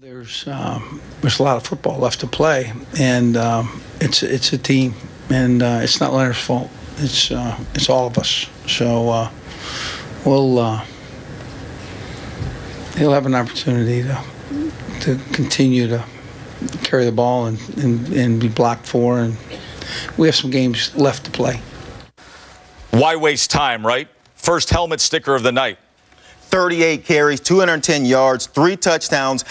There's a lot of football left to play, and it's a team, and it's not Leonard's fault. It's all of us. So he'll have an opportunity to continue to carry the ball and be blocked for, and we have some games left to play. Why waste time, right? First helmet sticker of the night. 38 carries, 210 yards, 3 touchdowns.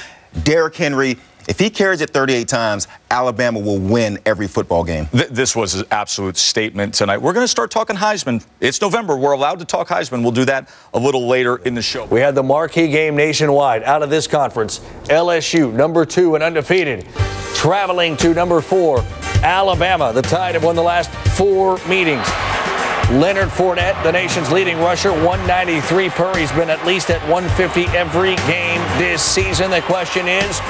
Derrick Henry, if he carries it 38 times, Alabama will win every football game. This was an absolute statement tonight. We're going to start talking Heisman. It's November. We're allowed to talk Heisman. We'll do that a little later in the show. We had the marquee game nationwide out of this conference. LSU, number 2 and undefeated, traveling to number 4, Alabama. The Tide have won the last 4 meetings. Leonard Fournette, the nation's leading rusher, 193 per. He's been at least at 150 every game this season. The question is,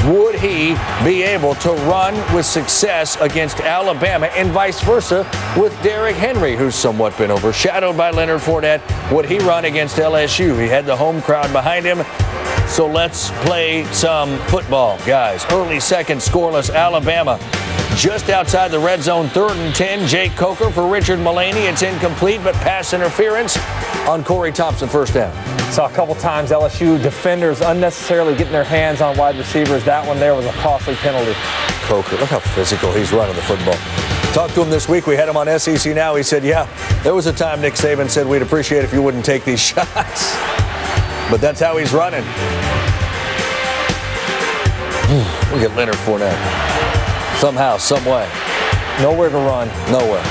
would he be able to run with success against Alabama, and vice versa with Derrick Henry, who's somewhat been overshadowed by Leonard Fournette? Would he run against LSU? He had the home crowd behind him. So let's play some football, guys. Early second, scoreless Alabama. Just outside the red zone, 3rd and 10. Jake Coker for Richard Mullaney. It's incomplete, but pass interference on Corey Thompson, first down. Saw a couple times LSU defenders unnecessarily getting their hands on wide receivers. That one there was a costly penalty. Coker, look how physical he's running the football. Talked to him this week. We had him on SEC Now. He said, yeah, there was a time Nick Saban said we'd appreciate if you wouldn't take these shots. But that's how he's running. Look at Leonard Fournette. Somehow, some way. Nowhere to run. Nowhere.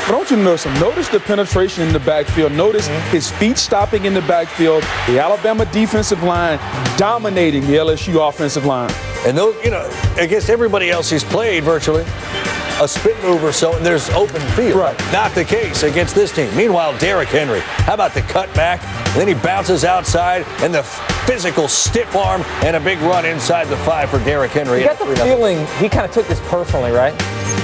But I want you to notice him. Notice the penetration in the backfield. Notice his feet stopping in the backfield. The Alabama defensive line dominating the LSU offensive line. And those, against everybody else he's played virtually, a spin move or so, and there's open field. Right. Not the case against this team. Meanwhile, Derrick Henry, how about the cutback? And then he bounces outside, and the physical stiff arm and a big run inside the 5 for Derrick Henry. You got the feeling he kind of took this personally, right?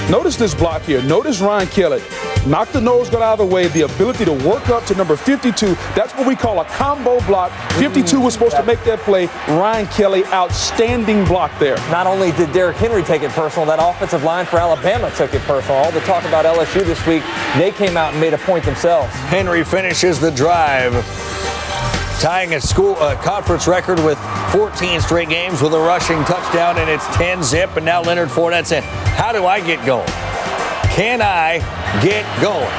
Notice this block here. Notice Ryan Kelly. Knock the nose guard out of the way. The ability to work up to number 52. That's what we call a combo block. 52 was supposed to make that play. Ryan Kelly, outstanding block there. Not only did Derrick Henry take it personal, that offensive line for Alabama took it personal. All the talk about LSU this week, they came out and made a point themselves. Henry finishes the drive, tying a conference record with 14 straight games with a rushing touchdown, and it's 10-zip. And now Leonard Fournette said, how do I get going? Can I get going?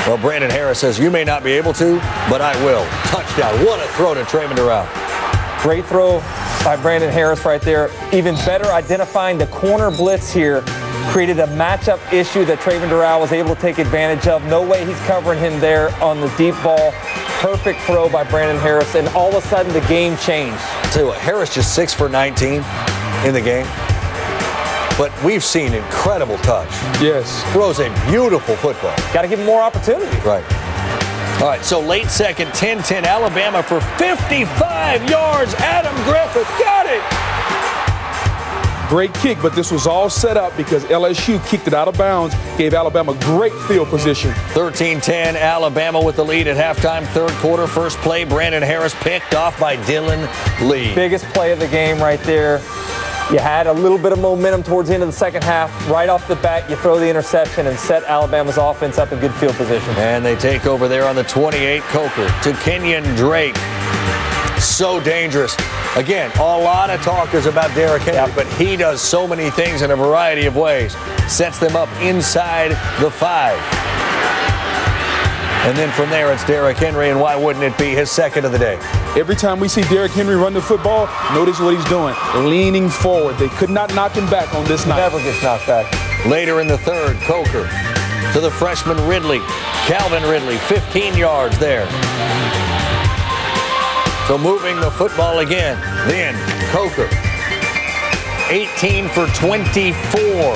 Well, Brandon Harris says, you may not be able to, but I will. Touchdown. What a throw to Trayvon Durrell. Great throw by Brandon Harris right there. Even better identifying the corner blitz here. Created a matchup issue that Trayvon Durrell was able to take advantage of. No way he's covering him there on the deep ball. Perfect throw by Brandon Harris, and all of a sudden the game changed. I'll tell you what, Harris just 6 for 19 in the game. But we've seen incredible touch. Yes. Throws a beautiful football. Got to give him more opportunity. Right. All right, so late second, 10-10, Alabama for 55 yards. Adam Griffith got it. Great kick, but this was all set up because LSU kicked it out of bounds, gave Alabama great field position. 13-10, Alabama with the lead at halftime, 3rd quarter. First play, Brandon Harris picked off by Dylan Lee. Biggest play of the game right there. You had a little bit of momentum towards the end of the second half. Right off the bat, you throw the interception and set Alabama's offense up in good field position. And they take over there on the 28, Coker to Kenyon Drake. So dangerous. Again, a lot of talk is about Derrick Henry, but he does so many things in a variety of ways. Sets them up inside the 5. And then from there, it's Derrick Henry, and why wouldn't it be his second of the day? Every time we see Derrick Henry run the football, notice what he's doing. Leaning forward. They could not knock him back on this night. Never gets knocked back. Later in the 3rd, Coker to the freshman Ridley. Calvin Ridley, 15 yards there. So moving the football again. Then Coker, 18 for 24.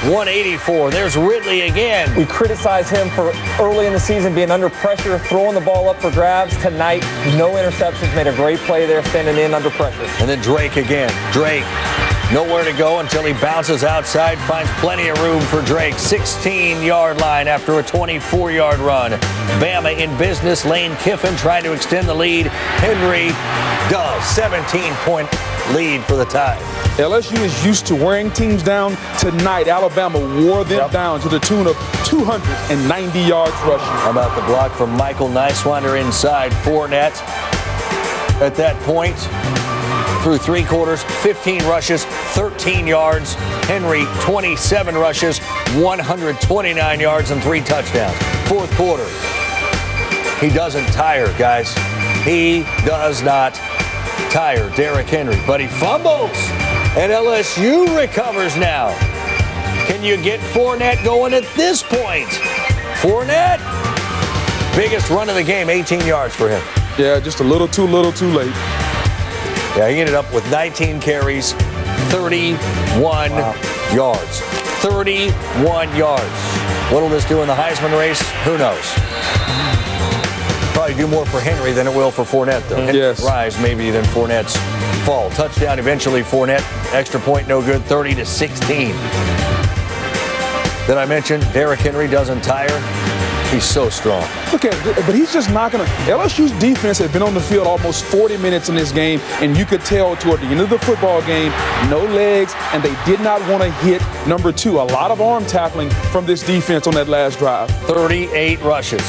184. There's Ridley again. We criticize him for early in the season being under pressure, throwing the ball up for grabs. Tonight, no interceptions. Made a great play there, standing in under pressure. And then Drake again. Drake Nowhere to go until he bounces outside, finds plenty of room for Drake. 16-yard line after a 24-yard run. Bama in business. Lane Kiffin trying to extend the lead. Henry does. 17-point lead for the Tide. LSU is used to wearing teams down. Tonight, Alabama wore them down to the tune of 290 yards rushing. How about the block from Michael Niswander inside? Fournette at that point, through 3 quarters, 15 rushes, 13 yards. Henry, 27 rushes, 129 yards and 3 touchdowns. 4th quarter, he doesn't tire, guys. He does not tire, Derrick Henry, but he fumbles, and LSU recovers now. Can you get Fournette going at this point? Fournette, biggest run of the game, 18 yards for him. Yeah, just a little too late. Yeah, he ended up with 19 carries, 31 yards. 31 yards. What will this do in the Heisman race? Who knows? Probably do more for Henry than it will for Fournette, though. Yes. Rise maybe than Fournette's fall. Touchdown eventually, Fournette. Extra point, no good, 30-16. Did I mention Derrick Henry doesn't tire? He's so strong. Look at it, but he's just not going to. LSU's defense had been on the field almost 40 minutes in this game, and you could tell toward the end of the football game, no legs, and they did not want to hit number 2. A lot of arm tackling from this defense on that last drive. 38 rushes,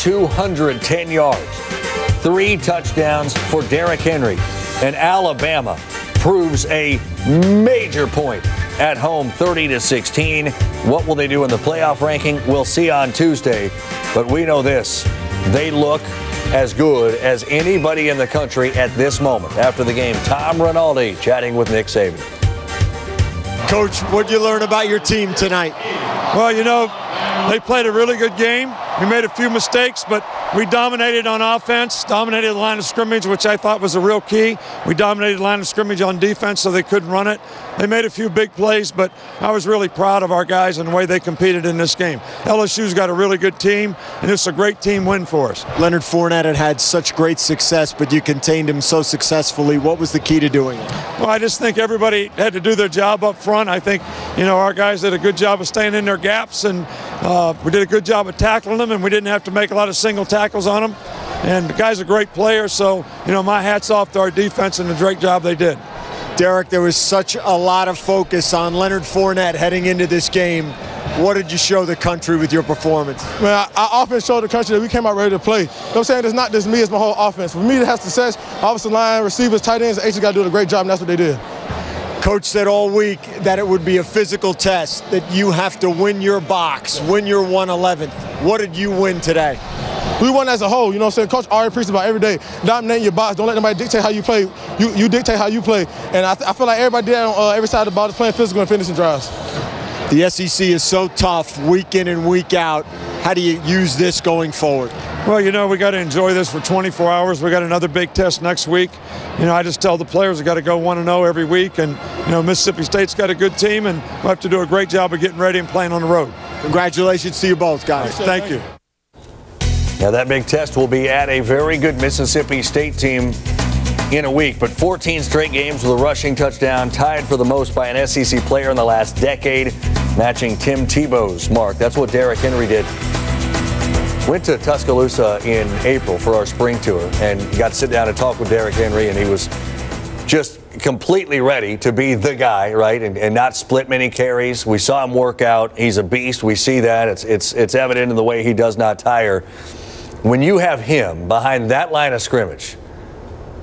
210 yards, 3 touchdowns for Derrick Henry. And Alabama proves a major point at home, 30-16. What will they do in the playoff ranking? We'll see on Tuesday. But we know this. They look as good as anybody in the country at this moment. After the game, Tom Rinaldi chatting with Nick Saban. Coach, what did you learn about your team tonight? Well, you know, they played a really good game. We made a few mistakes, but we dominated on offense, dominated the line of scrimmage, which I thought was a real key. We dominated the line of scrimmage on defense, so they couldn't run it. They made a few big plays, but I was really proud of our guys and the way they competed in this game. LSU's got a really good team, and it's a great team win for us. Leonard Fournette had such great success, but you contained him so successfully. What was the key to doing it? Well, I just think everybody had to do their job up front. I think, you know, our guys did a good job of staying in their gaps, and we did a good job of tackling them, and we didn't have to make a lot of single tackles on them. And the guy's a great player, so, you know, my hat's off to our defense and the great job they did. Derek, there was such a lot of focus on Leonard Fournette heading into this game. What did you show the country with your performance? Man, our offense showed the country that we came out ready to play. You know what I'm saying? It's not just me, it's my whole offense. For me to have success, offensive line, receivers, tight ends, agents got to do a great job, and that's what they did. Coach said all week that it would be a physical test, that you have to win your box, win your 111th. What did you win today? We won as a whole, you know what I'm saying? Coach already preached about every day, dominate your box, don't let nobody dictate how you play. You dictate how you play. And I feel like everybody there on every side of the ball is playing physical and finishing drives. The SEC is so tough week in and week out. How do you use this going forward? Well, you know, we got to enjoy this for 24 hours. We got another big test next week. You know, I just tell the players we got to go 1-0 every week. And, you know, Mississippi State's got a good team, and we'll have to do a great job of getting ready and playing on the road. Congratulations to you both, guys. Thank you. Now, that big test will be at a very good Mississippi State team in a week. But 14 straight games with a rushing touchdown, tied for the most by an SEC player in the last decade, matching Tim Tebow's mark. That's what Derrick Henry did. Went to Tuscaloosa in April for our spring tour and got to sit down and talk with Derrick Henry, and he was just completely ready to be the guy, right, and not split many carries. We saw him work out. He's a beast. We see that. It's evident in the way he does not tire. When you have him behind that line of scrimmage,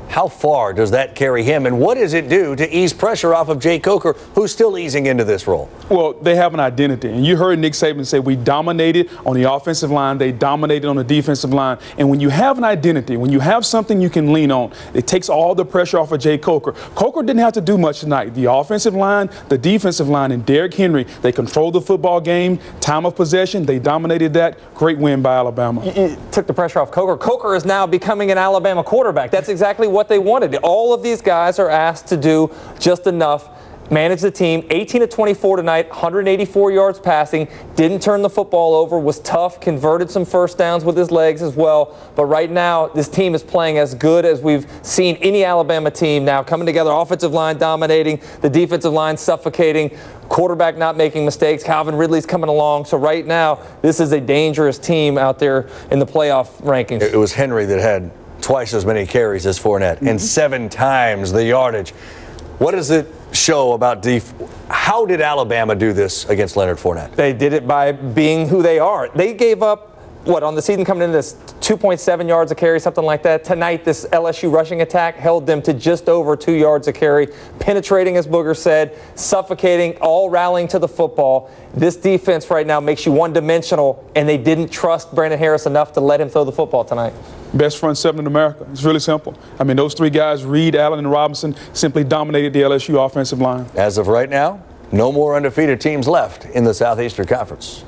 how far does that carry him, and what does it do to ease pressure off of Jay Coker, who's still easing into this role? Well, they have an identity, and you heard Nick Saban say we dominated on the offensive line, they dominated on the defensive line, and when you have an identity, when you have something you can lean on, it takes all the pressure off of Jay Coker. Coker didn't have to do much tonight. The offensive line, the defensive line, and Derrick Henry, they controlled the football game, time of possession, they dominated that. Great win by Alabama. It took the pressure off Coker. Coker is now becoming an Alabama quarterback. That's exactly what they wanted. All of these guys are asked to do just enough managed the team. 18 of 24 tonight, 184 yards passing, didn't turn the football over, was tough, converted some first downs with his legs as well. But right now, this team is playing as good as we've seen any Alabama team now, coming together, offensive line dominating, the defensive line suffocating, quarterback not making mistakes, Calvin Ridley's coming along. So right now, this is a dangerous team out there in the playoff rankings. It was Henry that had twice as many carries as Fournette and 7 times the yardage. What does it show about how did Alabama do this against Leonard Fournette? They did it by being who they are. They gave up, what, on the season coming into this, 2.7 yards a carry, something like that. Tonight, this LSU rushing attack held them to just over 2 yards a carry, penetrating, as Booger said, suffocating, all rallying to the football. This defense right now makes you one-dimensional, and they didn't trust Brandon Harris enough to let him throw the football tonight. Best front seven in America. It's really simple. I mean, those 3 guys, Reed, Allen, and Robinson, simply dominated the LSU offensive line. As of right now, no more undefeated teams left in the Southeastern Conference.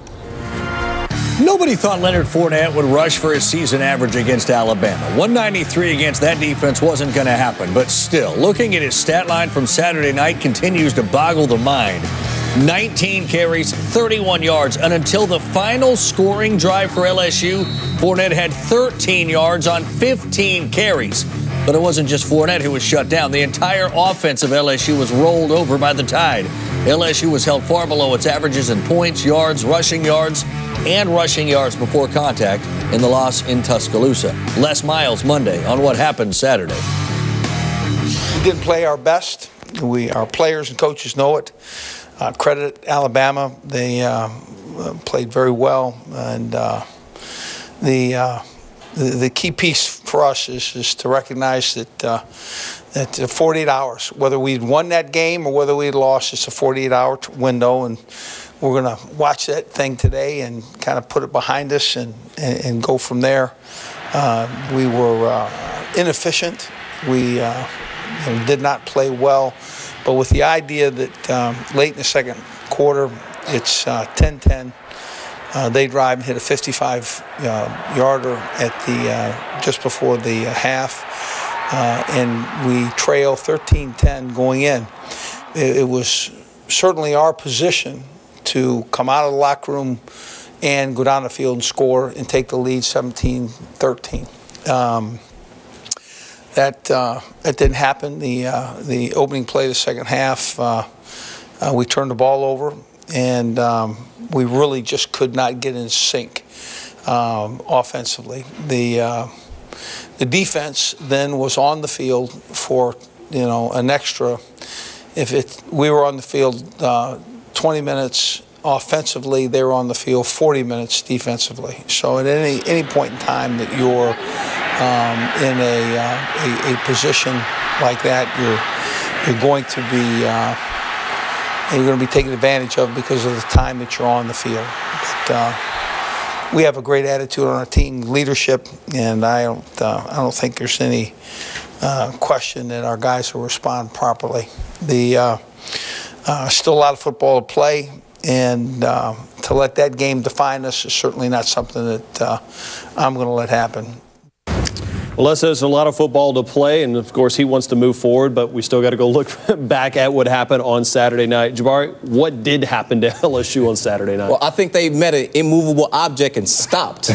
Nobody thought Leonard Fournette would rush for his season average against Alabama. 193 against that defense wasn't going to happen. But still, looking at his stat line from Saturday night continues to boggle the mind. 19 carries, 31 yards, and until the final scoring drive for LSU, Fournette had 13 yards on 15 carries. But it wasn't just Fournette who was shut down. The entire offense of LSU was rolled over by the Tide. LSU was held far below its averages in points, yards, and rushing yards before contact in the loss in Tuscaloosa. Les Miles Monday on what happened Saturday. We didn't play our best. Our players and coaches know it. Credit Alabama. They played very well, and the key piece for us is to recognize that 48 hours, whether we'd won that game or whether we'd lost, it's a 48-hour window, and we're going to watch that thing today and kind of put it behind us and go from there. We were inefficient. We did not play well. But with the idea that late in the second quarter, it's 10-10. They drive and hit a 55-yarder at the just before the half, and we trail 13-10 going in. It was certainly our position to come out of the locker room and go down the field and score and take the lead 17-13. That didn't happen. The opening play of the second half, we turned the ball over, and we really just could not get in sync offensively. The defense then was on the field for an extra. We were on the field 20 minutes offensively, they were on the field 40 minutes defensively. So at any point in time that you're in a position like that, you're going to be taken advantage of because of the time that you're on the field. But we have a great attitude on our team, leadership, and I don't think there's any question that our guys will respond properly. Still a lot of football to play, and to let that game define us is certainly not something that I'm going to let happen. Well, Les says a lot of football to play, and of course he wants to move forward, but we still got to go look back at what happened on Saturday night. Jabari, what did happen to LSU on Saturday night? Well, I think they met an immovable object and stopped.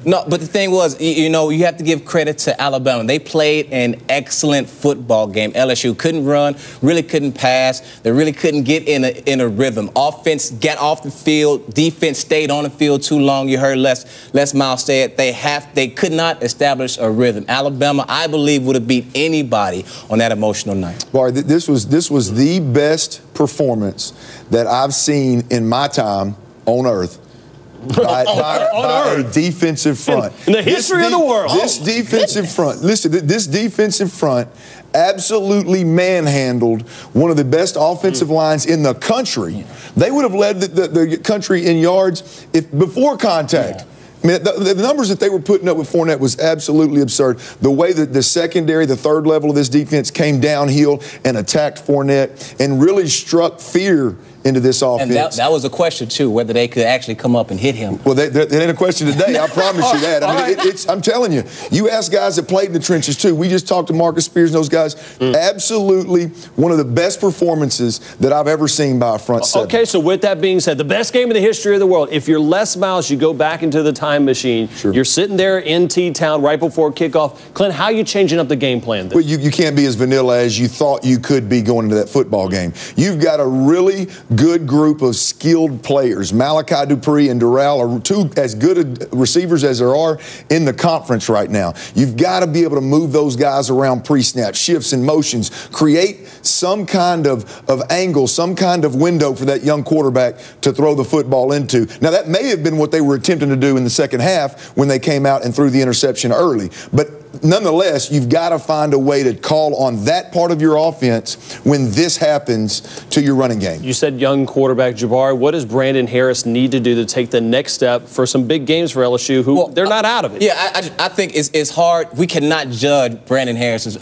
No, but the thing was, you have to give credit to Alabama. They played an excellent football game. LSU couldn't run, really couldn't pass. They really couldn't get in a rhythm. Offense got off the field. Defense stayed on the field too long. You heard Les Miles say it. They could not establish a rhythm. Alabama, I believe, would have beat anybody on that emotional night. Boy, this was the best performance that I've seen in my time on earth. By a defensive front. In the history of the world. This defensive front, listen, this defensive front absolutely manhandled one of the best offensive lines in the country. They would have led the country in yards before contact. I mean, the numbers that they were putting up with Fournette was absolutely absurd. The way that the secondary, the third level of this defense came downhill and attacked Fournette and really struck fear into this offense. And that was a question, too, whether they could actually come up and hit him. Well, that ain't a question today. I promise you that. I mean, I'm telling you, you ask guys that played in the trenches, too. We just talked to Marcus Spears and those guys. Absolutely one of the best performances that I've ever seen by a front seven. Okay, so with that being said, the best game in the history of the world. If you're Les Miles, you go back into the time machine. Sure. You're sitting there in T-Town right before kickoff. Clint, how are you changing up the game plan? Well, you can't be as vanilla as you thought you could be going into that football game. You've got a really good group of skilled players. Malachi Dupree and Durrell are two as good receivers as there are in the conference right now. You've got to be able to move those guys around pre-snap, shifts and motions, create some kind of angle, some kind of window for that young quarterback to throw the football into. Now, that may have been what they were attempting to do in the second half when they came out and threw the interception early. But nonetheless, you've got to find a way to call on that part of your offense when this happens to your running game. You said young quarterback, Jabari. What does Brandon Harris need to do to take the next step for some big games for LSU who they're not out of it? Yeah, I think it's hard. We cannot judge Brandon Harris's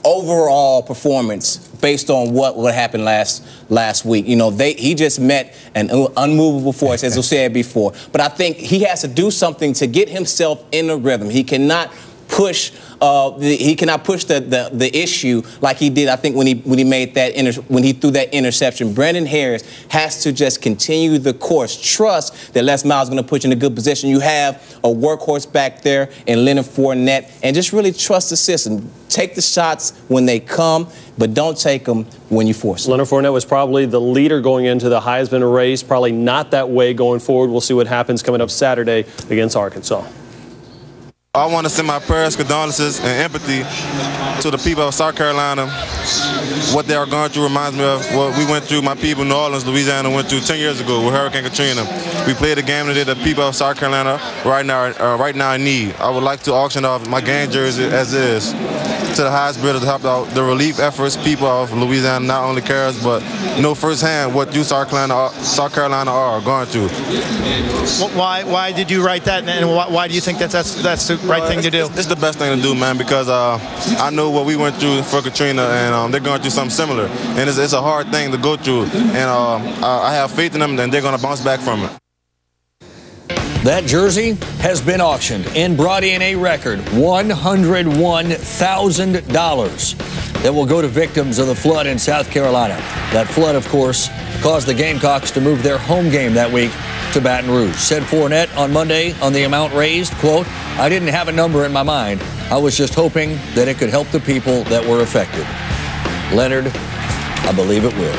overall performance based on what happened last week. You know, he just met an unmovable force, as I said before. But I think he has to do something to get himself in a rhythm. He cannot push the issue like he did. I think when he made that when he threw that interception. Brandon Harris has to just continue the course. Trust that Les Miles is going to put you in a good position. You have a workhorse back there in Leonard Fournette, and just really trust the system. Take the shots when they come, but don't take them when you force them. Leonard Fournette was probably the leader going into the Heisman race. Probably not that way going forward. We'll see what happens coming up Saturday against Arkansas. I want to send my prayers, condolences, and empathy to the people of South Carolina. What they are going through reminds me of what we went through, my people in New Orleans, Louisiana, went through 10 years ago with Hurricane Katrina. We played a game today that the people of South Carolina right now in need. I would like to auction off my game jersey as is to the highest bidder to help out the relief efforts. People of Louisiana not only cares, but know firsthand what you South Carolina are going through. Why did you write that, and why do you think that's the right thing to do? It's the best thing to do, man, because I know what we went through for Katrina, and they're going through something similar. And it's a hard thing to go through, and I have faith in them, and they're going to bounce back from it. That jersey has been auctioned and brought in a record $101,000 that will go to victims of the flood in South Carolina. That flood, of course, caused the Gamecocks to move their home game that week to Baton Rouge. Said Fournette on Monday on the amount raised, quote, "I didn't have a number in my mind. I was just hoping that it could help the people that were affected." Leonard, I believe it will.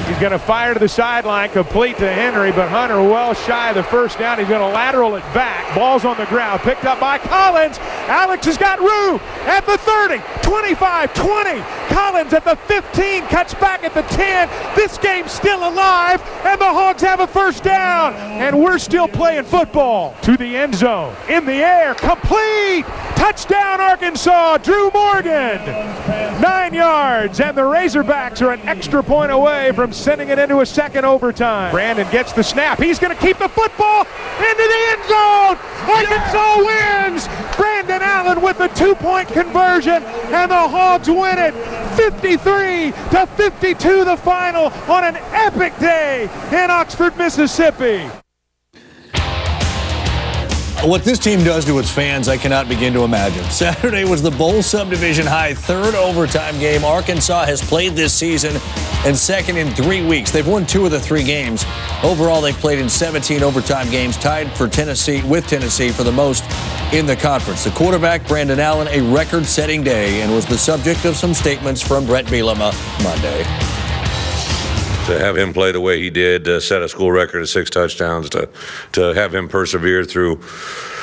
He's going to fire to the sideline, complete to Henry, but Hunter well shy of the first down. He's going to lateral it back. Ball's on the ground, picked up by Collins. Alex has got room at the 30, 25, 20. Collins at the 15, cuts back at the 10. This game's still alive, and the Hogs have a first down. And we're still playing football. To the end zone, in the air, complete. Touchdown, Arkansas, Drew Morgan. 9 yards, and the Razorbacks are an extra point away from sending it into a second overtime. Brandon gets the snap. He's going to keep the football into the end zone. Arkansas wins. Brandon Allen with the 2-point conversion, and the Hogs win it. 53-52 the final on an epic day in Oxford, Mississippi. What this team does to its fans, I cannot begin to imagine. Saturday was the Bowl Subdivision High third overtime game Arkansas has played this season, and second in 3 weeks. They've won 2 of the 3 games. Overall, they've played in 17 overtime games, tied for Tennessee for the most in the conference. The quarterback, Brandon Allen, a record-setting day, and was the subject of some statements from Brett Bielema Monday. To have him play the way he did, set a school record of 6 touchdowns, to have him persevere through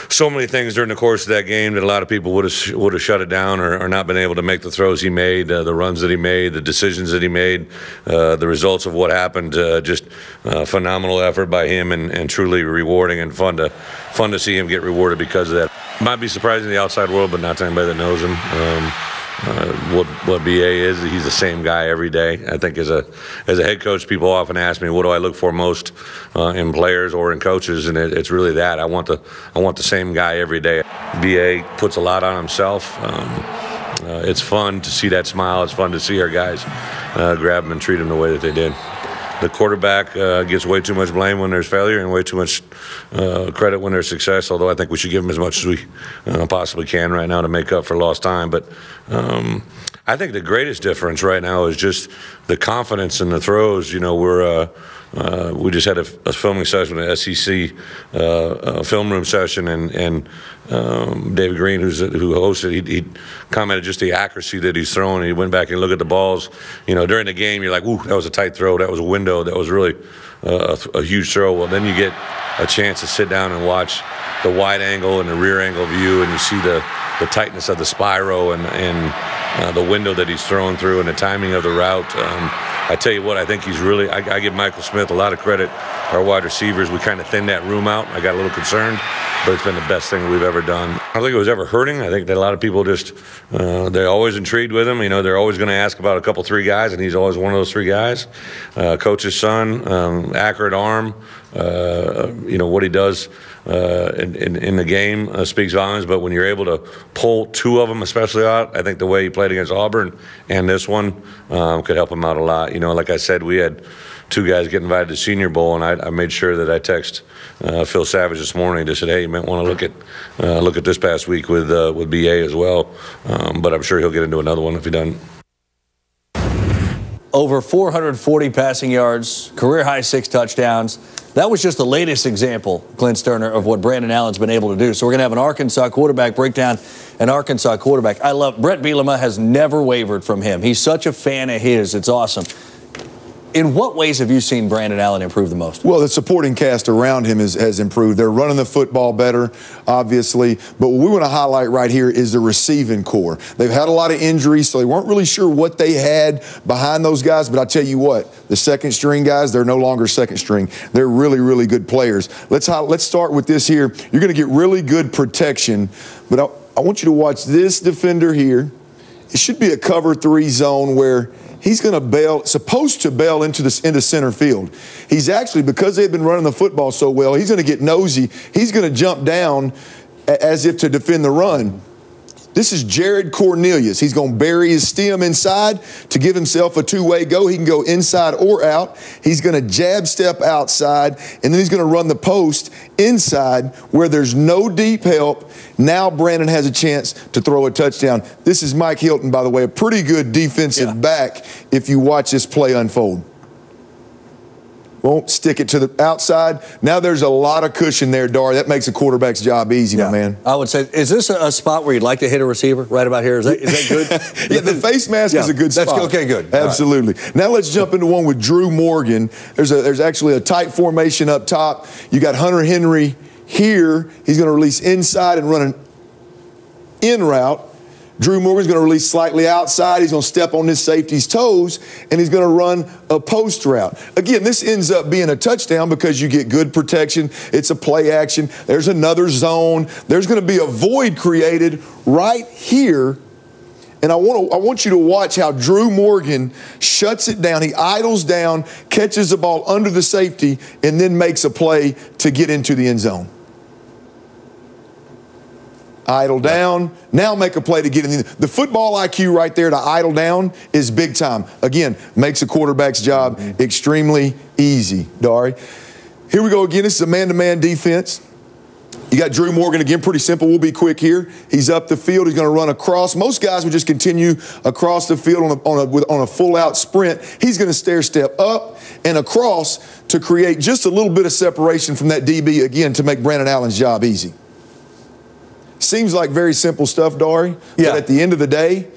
so many things during the course of that game that a lot of people would have shut it down or not been able to make the throws he made, the runs that he made, the decisions that he made, the results of what happened. Just phenomenal effort by him, and truly rewarding and fun to see him get rewarded because of that. Might be surprising to the outside world, but not to anybody that knows him. What BA is, he's the same guy every day. I think as a head coach, people often ask me, what do I look for most in players or in coaches, and it's really that. I want the same guy every day. BA puts a lot on himself. It's fun to see that smile. It's fun to see our guys grab him and treat him the way that they did. the quarterback gets way too much blame when there's failure and way too much credit when there's success, although I think we should give him as much as we possibly can right now to make up for lost time. But I think the greatest difference right now is just the confidence in the throws. You know, we just had a filming session with an SEC film room session, and David Green, who hosted, he commented just the accuracy that he's throwing. He went back and looked at the balls. You know, during the game, you're like, ooh, that was a tight throw. That was a window. That was really a huge throw. Well, then you get a chance to sit down and watch the wide angle and the rear angle view, and you see the tightness of the spiral and the window that he's throwing through and the timing of the route. I tell you what, I think he's really, I give Michael Smith a lot of credit. Our wide receivers, we kind of thinned that room out. I got a little concerned, but it's been the best thing we've ever done. I don't think it was ever hurting. I think that a lot of people just, they're always intrigued with him. You know, they're always going to ask about a couple, 3 guys, and he's always one of those 3 guys. Coach's son, accurate arm, you know, what he does in the game speaks volumes, but when you're able to pull 2 of them especially out, I think the way he played against Auburn and this one could help him out a lot. You know, like I said, we had 2 guys get invited to Senior Bowl, and I made sure that I text Phil Savage this morning to say, hey, you might want to look at this past week with BA as well, but I'm sure he'll get into another one if he doesn't. Over 440 passing yards, career-high 6 touchdowns. That was just the latest example, Clint Sterner, of what Brandon Allen's been able to do. So we're going to have an Arkansas quarterback breakdown, an Arkansas quarterback. I love Brett Bielema has never wavered from him. He's such a fan of his. It's awesome. In what ways have you seen Brandon Allen improve the most? Well, the supporting cast around him has improved. They're running the football better, obviously. But what we want to highlight right here is the receiving core. They've had a lot of injuries, so they weren't really sure what they had behind those guys. But I tell you what, the second string guys, they're no longer second string. They're really, really good players. Let's start with this here. You're going to get really good protection. But I want you to watch this defender here. It should be a cover 3 zone where he's going to supposed to bail into center field. He's actually, because they've been running the football so well, he's going to get nosy. He's going to jump down as if to defend the run. This is Jared Cornelius. He's going to bury his stem inside to give himself a 2-way go. He can go inside or out. He's going to jab step outside, and then he's going to run the post inside where there's no deep help. Now Brandon has a chance to throw a touchdown. This is Mike Hilton, by the way, a pretty good defensive back if you watch this play unfold. Won't stick it to the outside. Now there's a lot of cushion there, Dar. That makes a quarterback's job easy, my man. I would say, is this a spot where you'd like to hit a receiver right about here? Is that good? Yeah, the face mask is a good spot. That's okay, good. Absolutely. Right. Now let's jump into one with Drew Morgan. There's actually a tight formation up top. You got Hunter Henry here. He's going to release inside and run an in route. Drew Morgan's going to release slightly outside. He's going to step on this safety's toes, and he's going to run a post route. Again, this ends up being a touchdown because you get good protection. It's a play action. There's another zone. There's going to be a void created right here. And I want you to watch how Drew Morgan shuts it down. He idles down, catches the ball under the safety, and then makes a play to get into the end zone. Idle down, now make a play to get in. The football IQ right there to idle down is big time. Again, makes a quarterback's job extremely easy, Dari. Here we go again. This is a man-to-man defense. You got Drew Morgan again, pretty simple. We'll be quick here. He's up the field. He's going to run across. Most guys would just continue across the field on a full-out sprint. He's going to stair step up and across to create just a little bit of separation from that DB again to make Brandon Allen's job easy. Seems like very simple stuff, Dari, but at the end of the day.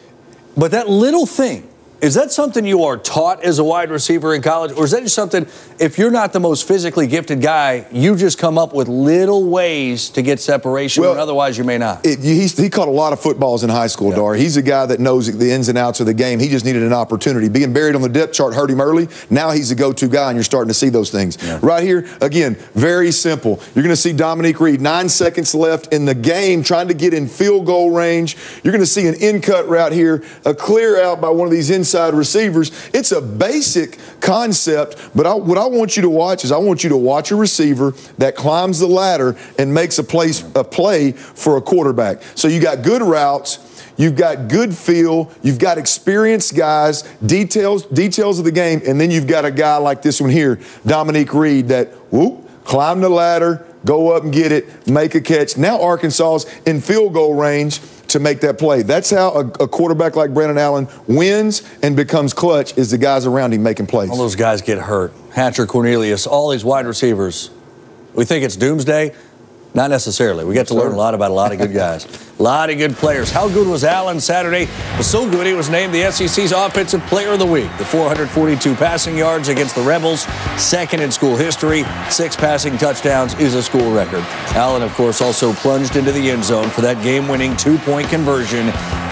But that little thing, is that something you are taught as a wide receiver in college? Or is that just something, if you're not the most physically gifted guy, you just come up with little ways to get separation, and otherwise you may not? He caught a lot of footballs in high school, Dari. He's a guy that knows the ins and outs of the game. He just needed an opportunity. Being buried on the depth chart hurt him early. Now he's a go-to guy, and you're starting to see those things. Right here, again, very simple. You're going to see Dominique Reed, 9 seconds left in the game, trying to get in field goal range. You're going to see an in-cut route here, a clear out by one of these inside receivers. It's a basic concept, but what I want you to watch is I want you to watch a receiver that climbs the ladder and makes a play for a quarterback. So you got good routes. you've got good feel, you've got experienced guys, details of the game, and then you've got a guy like this one here, Dominique Reed, that climb the ladder, go up and get it, make a catch. Now Arkansas's in field goal range to make that play. That's how a quarterback like Brandon Allen wins and becomes clutch, is the guys around him making plays. All those guys get hurt. Hatcher, Cornelius, all these wide receivers. We think it's doomsday? Not necessarily. We get to learn a lot about a lot of good guys. A lot of good players. How good was Allen Saturday? It was so good he was named the SEC's Offensive Player of the Week. The 442 passing yards against the Rebels, second in school history. 6 passing touchdowns is a school record. Allen, of course, also plunged into the end zone for that game-winning 2-point conversion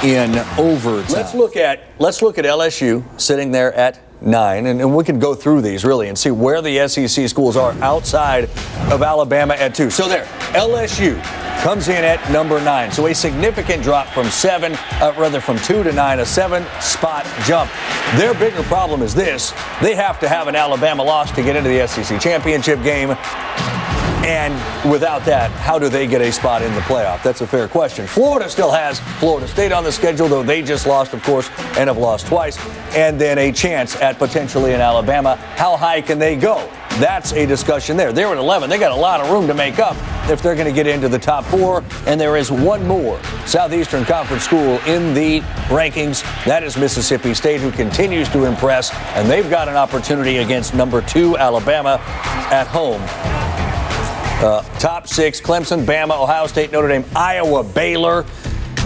in overtime. Let's look at LSU sitting there at 9, and we can go through these really and see where the SEC schools are outside of Alabama at 2. So there, LSU comes in at number 9. So a significant drop from 2 to 9, a 7-spot jump. Their bigger problem is this: they have to have an Alabama loss to get into the SEC championship game. And without that, how do they get a spot in the playoff? That's a fair question. Florida still has Florida State on the schedule, though they just lost, of course, and have lost twice. And then a chance at potentially in Alabama. How high can they go? That's a discussion there. They're at 11. They got a lot of room to make up if they're going to get into the top 4. And there is one more Southeastern Conference school in the rankings. That is Mississippi State, who continues to impress. And they've got an opportunity against number 2 Alabama at home. Top 6, Clemson, Bama, Ohio State, Notre Dame, Iowa, Baylor.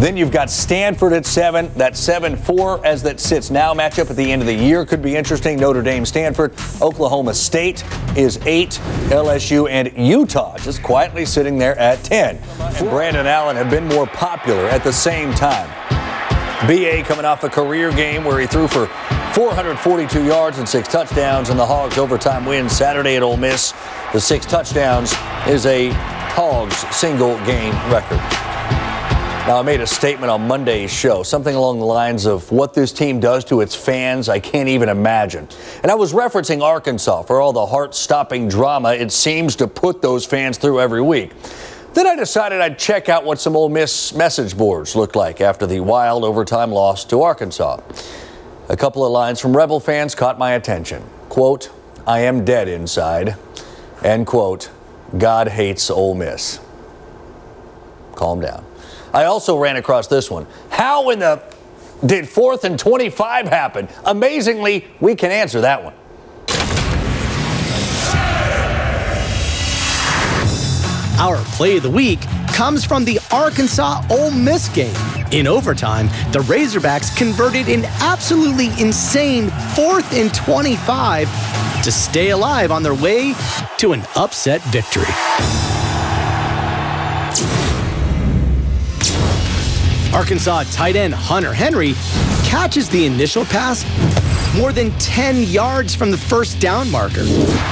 Then you've got Stanford at 7. That 7-4 as that sits now. Matchup at the end of the year could be interesting. Notre Dame, Stanford. Oklahoma State is 8. LSU and Utah just quietly sitting there at 10. Brandon Allen have been more popular at the same time. BA coming off a career game where he threw for 442 yards and 6 touchdowns, and the Hogs' overtime win Saturday at Ole Miss. The 6 touchdowns is a Hogs single-game record. Now, I made a statement on Monday's show, something along the lines of what this team does to its fans, I can't even imagine. And I was referencing Arkansas for all the heart-stopping drama it seems to put those fans through every week. Then I decided I'd check out what some Ole Miss message boards looked like after the wild overtime loss to Arkansas. A couple of lines from Rebel fans caught my attention. Quote, "I am dead inside." End quote, "God hates Ole Miss." Calm down. I also ran across this one. How in the did 4th and 25 happen? Amazingly, we can answer that one. Our play of the week comes from the Arkansas-Ole Miss game. In overtime, the Razorbacks converted an absolutely insane 4th and 25 to stay alive on their way to an upset victory. Arkansas tight end Hunter Henry catches the initial pass more than 10 yards from the first down marker.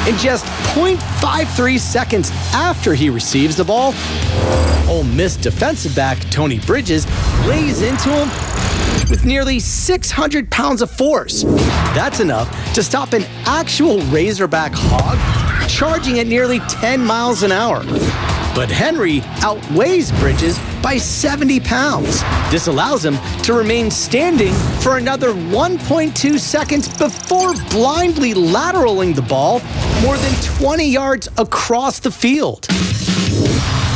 In just 0.53 seconds after he receives the ball, Ole Miss defensive back Tony Bridges lays into him with nearly 600 pounds of force. That's enough to stop an actual Razorback hog charging at nearly 10 miles an hour. But Henry outweighs Bridges by 70 pounds. This allows him to remain standing for another 1.2 seconds before blindly lateraling the ball more than 20 yards across the field.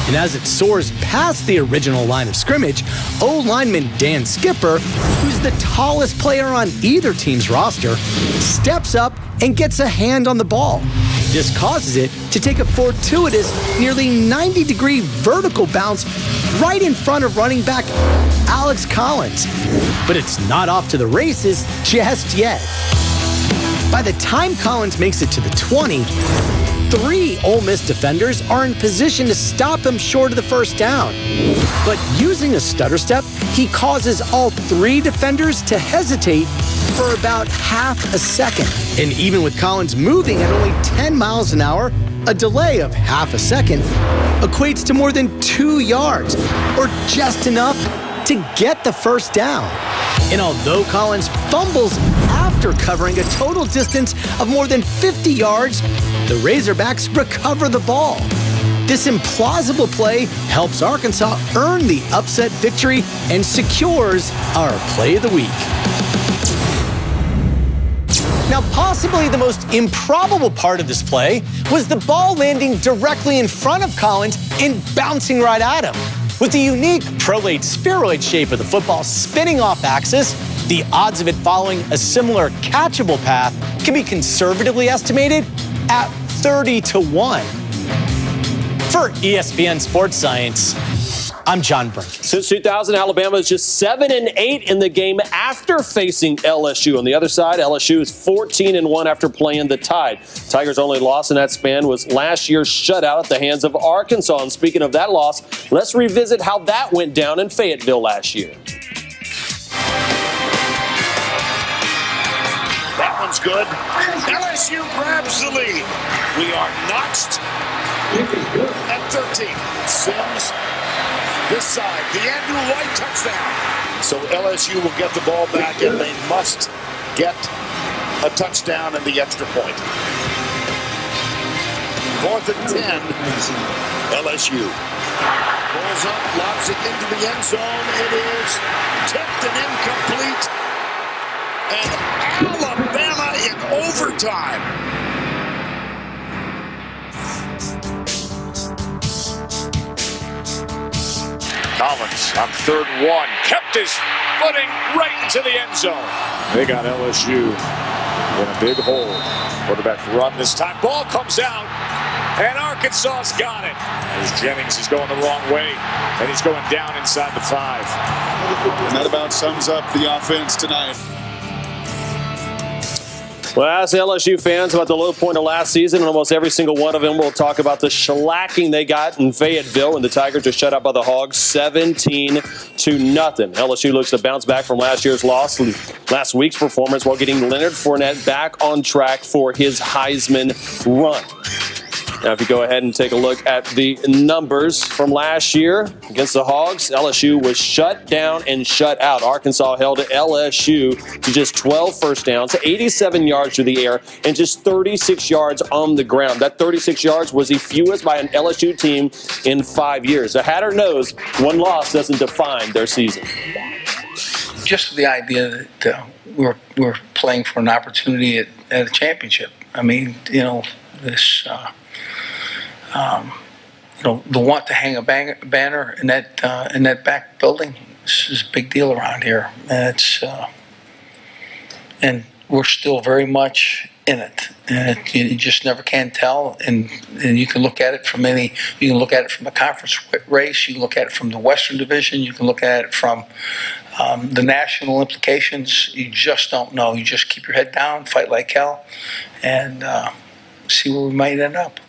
And as it soars past the original line of scrimmage, O-lineman Dan Skipper, who's the tallest player on either team's roster, steps up and gets a hand on the ball. This causes it to take a fortuitous, nearly 90-degree vertical bounce right in front of running back Alex Collins. But it's not off to the races just yet. By the time Collins makes it to the 20, 3 Ole Miss defenders are in position to stop him short of the first down. But using a stutter step, he causes all 3 defenders to hesitate for about half a second. And even with Collins moving at only 10 miles an hour, a delay of half a second equates to more than 2 yards, or just enough to get the first down. And although Collins fumbles after covering a total distance of more than 50 yards, the Razorbacks recover the ball. This implausible play helps Arkansas earn the upset victory and secures our play of the week. Now, possibly the most improbable part of this play was the ball landing directly in front of Collins and bouncing right at him. With the unique prolate spheroid shape of the football spinning off axis, the odds of it following a similar catchable path can be conservatively estimated at 30-1. For ESPN Sports Science, I'm John Brink. Since 2000, Alabama is just 7-8 in the game after facing LSU. On the other side, LSU is 14-1 after playing the Tide. Tigers' only loss in that span was last year's shutout at the hands of Arkansas. And speaking of that loss, let's revisit how that went down in Fayetteville last year. That one's good. LSU grabs the lead. We are notched at 13. Sims this side. The Andrew White touchdown. So LSU will get the ball back, and they must get a touchdown and the extra point. 4th and 10. LSU pulls up, lobs it into the end zone. It is tipped and incomplete. And Alabama in overtime. Collins on 3rd and 1. Kept his footing right into the end zone. They got LSU in a big hole. Quarterback run this time. Ball comes out, and Arkansas's got it. As Jennings is going the wrong way, and he's going down inside the 5. And that about sums up the offense tonight. Well, ask LSU fans about the low point of last season, and almost every single one of them will talk about the shellacking they got in Fayetteville, and the Tigers are shut out by the Hogs 17-0. LSU looks to bounce back from last year's loss, last week's performance, while getting Leonard Fournette back on track for his Heisman run. Now, if you go ahead and take a look at the numbers from last year against the Hogs, LSU was shut down and shut out. Arkansas held LSU to just 12 first downs, 87 yards through the air, and just 36 yards on the ground. That 36 yards was the fewest by an LSU team in 5 years. The Hatter knows one loss doesn't define their season. Just the idea that we're playing for an opportunity at a championship. I mean, you know, this... you know, the want to hang a banner in that back building. This is a big deal around here. And we're still very much in it. And you just never can tell. And you can look at it from you can look at it from a conference race. You can look at it from the Western Division. You can look at it from the national implications. You just don't know. You just keep your head down, fight like hell, and see where we might end up.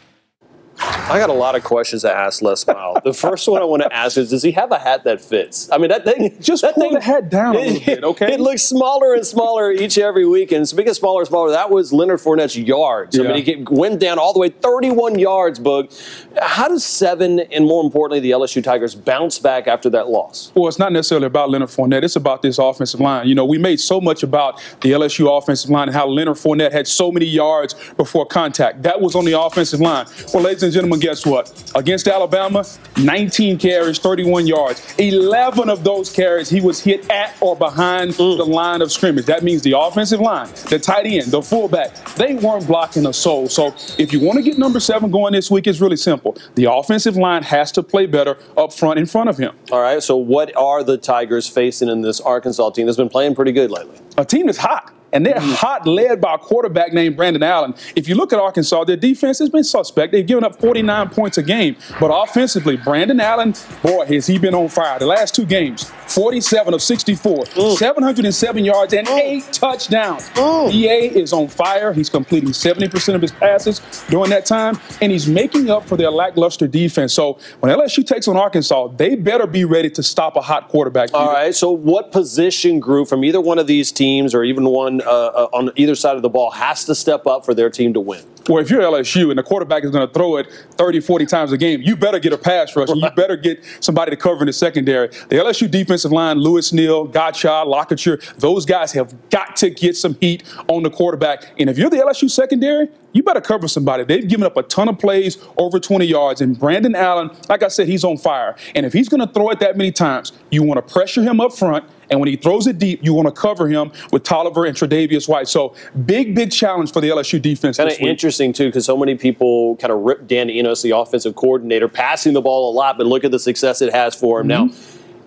I got a lot of questions to ask Les Miles. The first one I want to ask is, does he have a hat that fits? I mean, that thing... Just pull the hat down a little bit, okay? It looks smaller and smaller every week, and speaking of smaller and smaller, that was Leonard Fournette's yards. Yeah. I mean, he went down all the way 31 yards, Boog. How does 7, and more importantly, the LSU Tigers bounce back after that loss? Well, it's not necessarily about Leonard Fournette. It's about this offensive line. You know, we made so much about the LSU offensive line and how Leonard Fournette had so many yards before contact. That was on the offensive line. Well, ladies and gentlemen, guess what? Against Alabama, 19 carries, 31 yards. 11 of those carries, he was hit at or behind the line of scrimmage. That means the offensive line, the tight end, the fullback, they weren't blocking a soul. So if you want to get number 7 going this week, it's really simple. The offensive line has to play better up front in front of him. All right, so what are the Tigers facing in this Arkansas team that's been playing pretty good lately? A team that's hot. And they're hot, led by a quarterback named Brandon Allen. If you look at Arkansas, their defense has been suspect. They've given up 49 points a game. But offensively, Brandon Allen, boy, has he been on fire. The last 2 games, 47 of 64, 707 yards, and 8 touchdowns. EA is on fire. He's completing 70% of his passes during that time, and he's making up for their lackluster defense. So when LSU takes on Arkansas, they better be ready to stop a hot quarterback. All right, so what position group from either one of these teams or even one on either side of the ball has to step up for their team to win? Well, if you're LSU and the quarterback is going to throw it 30, 40 times a game, you better get a pass rush and you better get somebody to cover in the secondary. The LSU defensive line, Lewis Neal, Gotcha, Lockature, those guys have got to get some heat on the quarterback. And if you're the LSU secondary, you better cover somebody. They've given up a ton of plays over 20 yards. And Brandon Allen, like I said, he's on fire. And if he's going to throw it that many times, you want to pressure him up front. And when he throws it deep, you want to cover him with Tolliver and Tre'Davious White. So big challenge for the LSU defense. Kind of interesting, too, because so many people kind of rip Dan Enos, the offensive coordinator, passing the ball a lot. But look at the success it has for him. Now,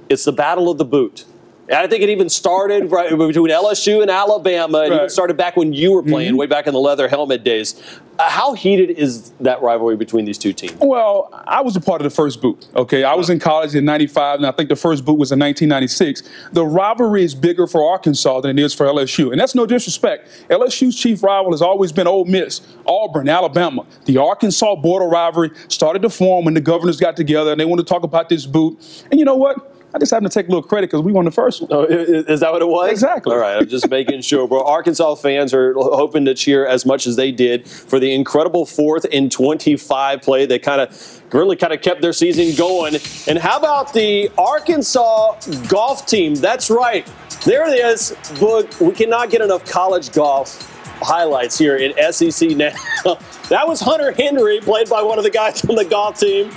it's the battle of the boot. And I think it even started right between LSU and Alabama. It even started back when you were playing, way back in the leather helmet days. How heated is that rivalry between these two teams? Well, I was a part of the first boot, okay? I was in college in 95, and I think the first boot was in 1996. The rivalry is bigger for Arkansas than it is for LSU, and that's no disrespect. LSU's chief rival has always been Ole Miss, Auburn, Alabama. The Arkansas border rivalry started to form when the governors got together, and they wanted to talk about this boot. And you know what? I just happen to take a little credit because we won the first one. Oh, is that what it was? Exactly. All right, I'm just making sure. Bro, Arkansas fans are hoping to cheer as much as they did for the incredible 4th and 25 play that really kept their season going. And how about the Arkansas golf team? That's right. There it is. Boog, we cannot get enough college golf highlights here in SEC now. That was Hunter Henry, played by one of the guys on the golf team.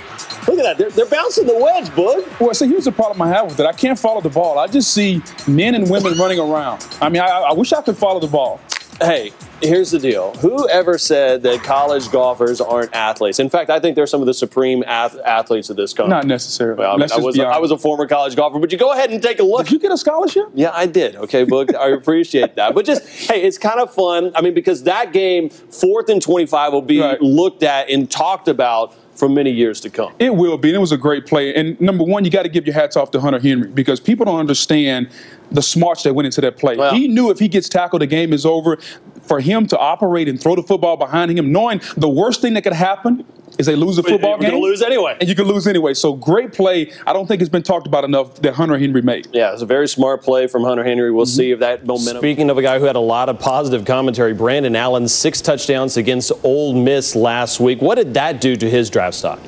Look at that. They're bouncing the wedge, Boog. Well, see, here's the problem I have with it. I can't follow the ball. I just see men and women running around. I mean, I wish I could follow the ball. Hey, here's the deal. Whoever said that college golfers aren't athletes? In fact, I think they're some of the supreme athletes of this country. Not necessarily. Well, I was a former college golfer, but you go ahead and take a look. Did you get a scholarship? Yeah, I did. Okay, Boog, I appreciate that. But just, hey, it's kind of fun. I mean, because that game, 4th and 25, will be looked at and talked about for many years to come. It will be, and it was a great play. And number one, you got to give your hats off to Hunter Henry because people don't understand the smarts that went into that play. Well, he knew if he gets tackled, the game is over. For him to operate and throw the football behind him, knowing the worst thing that could happen is they lose a football game. You can lose anyway. And you can lose anyway. So great play. I don't think it's been talked about enough that Hunter Henry made. Yeah, it's a very smart play from Hunter Henry. We'll see if that momentum. Speaking of a guy who had a lot of positive commentary, Brandon Allen, 6 touchdowns against Ole Miss last week. What did that do to his draft stock?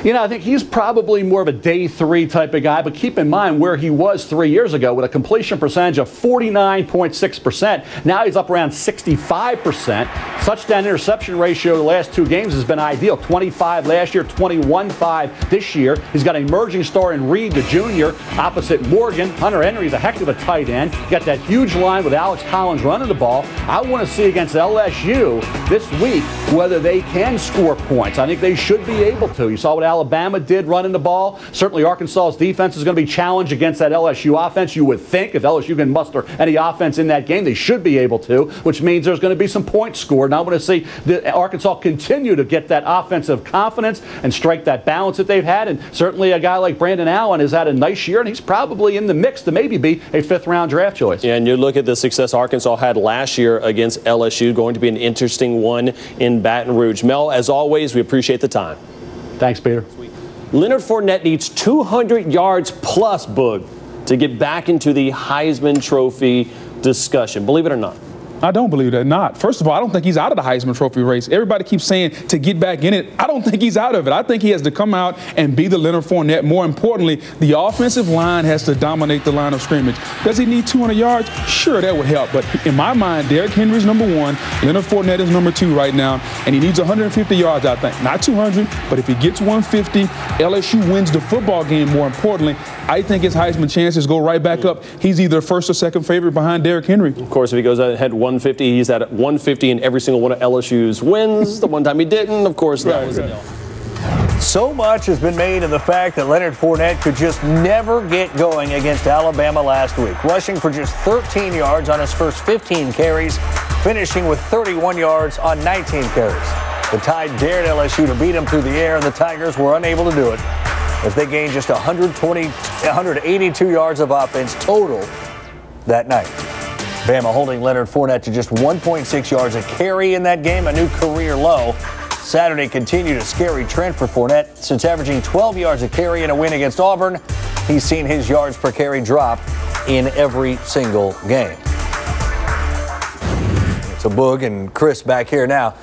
You know, I think he's probably more of a day 3 type of guy, but keep in mind where he was 3 years ago with a completion percentage of 49.6%. Now he's up around 65%. Touchdown interception ratio the last 2 games has been ideal. 25 last year, 21.5 this year. He's got an emerging star in Reed, the junior, opposite Morgan. Hunter Henry's a heck of a tight end. You got that huge line with Alex Collins running the ball. I want to see against LSU this week whether they can score points. I think they should be able to. You saw what Alabama did running the ball. Certainly Arkansas's defense is going to be challenged against that LSU offense. You would think if LSU can muster any offense in that game, they should be able to, which means there's going to be some points scored. And I want to see Arkansas continue to get that offensive confidence and strike that balance that they've had. And certainly a guy like Brandon Allen has had a nice year, and he's probably in the mix to maybe be a 5th-round draft choice. Yeah, and you look at the success Arkansas had last year against LSU. Going to be an interesting one in Baton Rouge. Mel, as always, we appreciate the time. Thanks, Peter. Leonard Fournette needs 200 yards plus, Boog, to get back into the Heisman Trophy discussion. Believe it or not. I don't believe that. Not. First of all, I don't think he's out of the Heisman Trophy race. Everybody keeps saying to get back in it. I don't think he's out of it. I think he has to come out and be the Leonard Fournette. More importantly, the offensive line has to dominate the line of scrimmage. Does he need 200 yards? Sure, that would help. But in my mind, Derrick Henry's number 1. Leonard Fournette is number 2 right now. And he needs 150 yards, I think. Not 200, but if he gets 150, LSU wins the football game. More importantly, I think his Heisman chances go right back up. He's either first or second favorite behind Derrick Henry. Of course, if he goes ahead 150, he's at 150 in every single one of LSU's wins. The one time he didn't, of course, that was a no. So much has been made of the fact that Leonard Fournette could just never get going against Alabama last week, rushing for just 13 yards on his first 15 carries, finishing with 31 yards on 19 carries. The Tide dared LSU to beat him through the air, and the Tigers were unable to do it as they gained just 182 yards of offense total that night. Bama holding Leonard Fournette to just 1.6 yards a carry in that game, a new career low. Saturday continued a scary trend for Fournette. Since averaging 12 yards a carry in a win against Auburn, he's seen his yards per carry drop in every single game. It's a Boog and Chris back here now.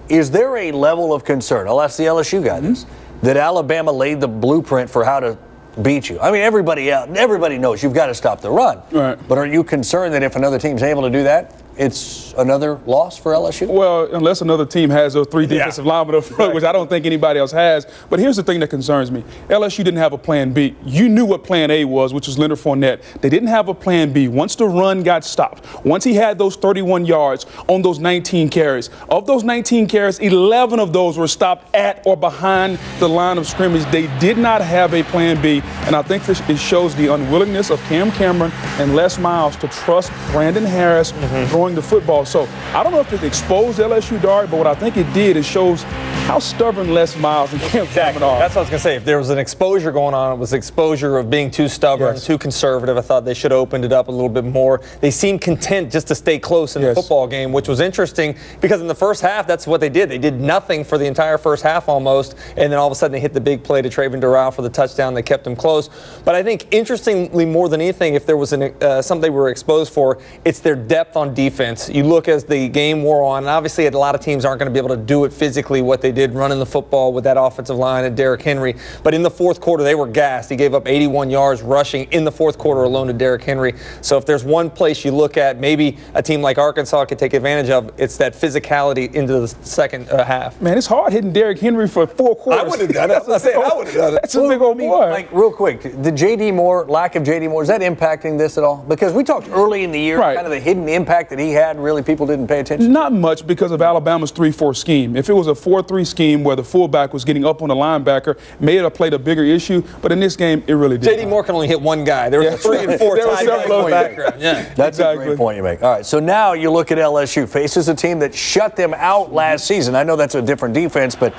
is there a level of concern? I'll ask the LSU guy this, that Alabama laid the blueprint for how to beat you? I mean, everybody knows you've got to stop the run. Right. But are you concerned that if another team's able to do that, it's another loss for LSU? Well, unless another team has those 3 defensive linemen up front, which I don't think anybody else has. But here's the thing that concerns me. LSU didn't have a plan B. You knew what plan A was, which was Leonard Fournette. They didn't have a plan B. Once the run got stopped, once he had those 31 yards on those 19 carries, of those 19 carries, 11 of those were stopped at or behind the line of scrimmage. They did not have a plan B, and I think it shows the unwillingness of Cam Cameron and Les Miles to trust Brandon Harris throwing the football. So I don't know if it exposed LSU, Dart, but what I think it did, it shows how stubborn Les Miles and Cam Cameron are. That's what I was going to say. If there was an exposure going on, it was exposure of being too stubborn, too conservative. I thought they should have opened it up a little bit more. They seemed content just to stay close in the football game, which was interesting because in the first half, that's what they did. They did nothing for the entire first half almost, and then all of a sudden they hit the big play to Trayvon Doral for the touchdown. They kept him close. But I think, interestingly, more than anything, if there was something they were exposed for, it's their depth on defense. You look as the game wore on, and obviously a lot of teams aren't going to be able to do it physically what they did running the football with that offensive line and Derrick Henry. But in the fourth quarter, they were gassed. He gave up 81 yards rushing in the fourth quarter alone to Derrick Henry. So if there's one place you look at, maybe a team like Arkansas could take advantage of, it's that physicality into the second half. Man, it's hard hitting Derrick Henry for 4 quarters. I would have done it. That's what I said. I would have done it. That's a big old boy. Like, real quick, the J.D. Moore, lack of J.D. Moore, is that impacting this at all? Because we talked early in the year, kind of the hidden impact that he had, and really people didn't pay attention. Not much because of Alabama's 3-4 scheme. If it was a 4-3 scheme where the fullback was getting up on the linebacker, may have played a bigger issue. But in this game, it really did. J.D. Moore can only hit one guy. There was 3 and 4 tight ends in the background. Yeah, that's a great point you make. All right, so now you look at LSU. Faces a team that shut them out last season. I know that's a different defense, but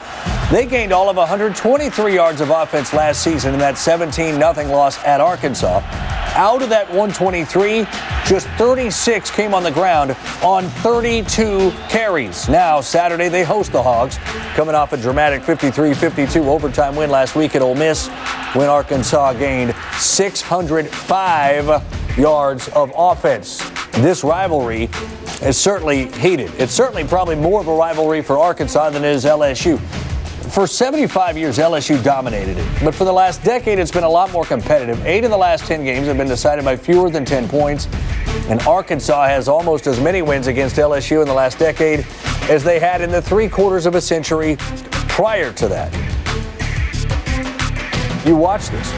they gained all of 123 yards of offense last season in that 17-0 loss at Arkansas. Out of that 123, just 36 came on the ground on 32 carries. Now, Saturday, they host the Hogs, coming off a dramatic 53-52 overtime win last week at Ole Miss, when Arkansas gained 605 yards of offense. This rivalry is certainly heated. It's certainly probably more of a rivalry for Arkansas than it is LSU. For 75 years, LSU dominated it. But for the last decade, it's been a lot more competitive. 8 of the last 10 games have been decided by fewer than 10 points. And Arkansas has almost as many wins against LSU in the last decade as they had in the 3/4 of a century prior to that. You watch this.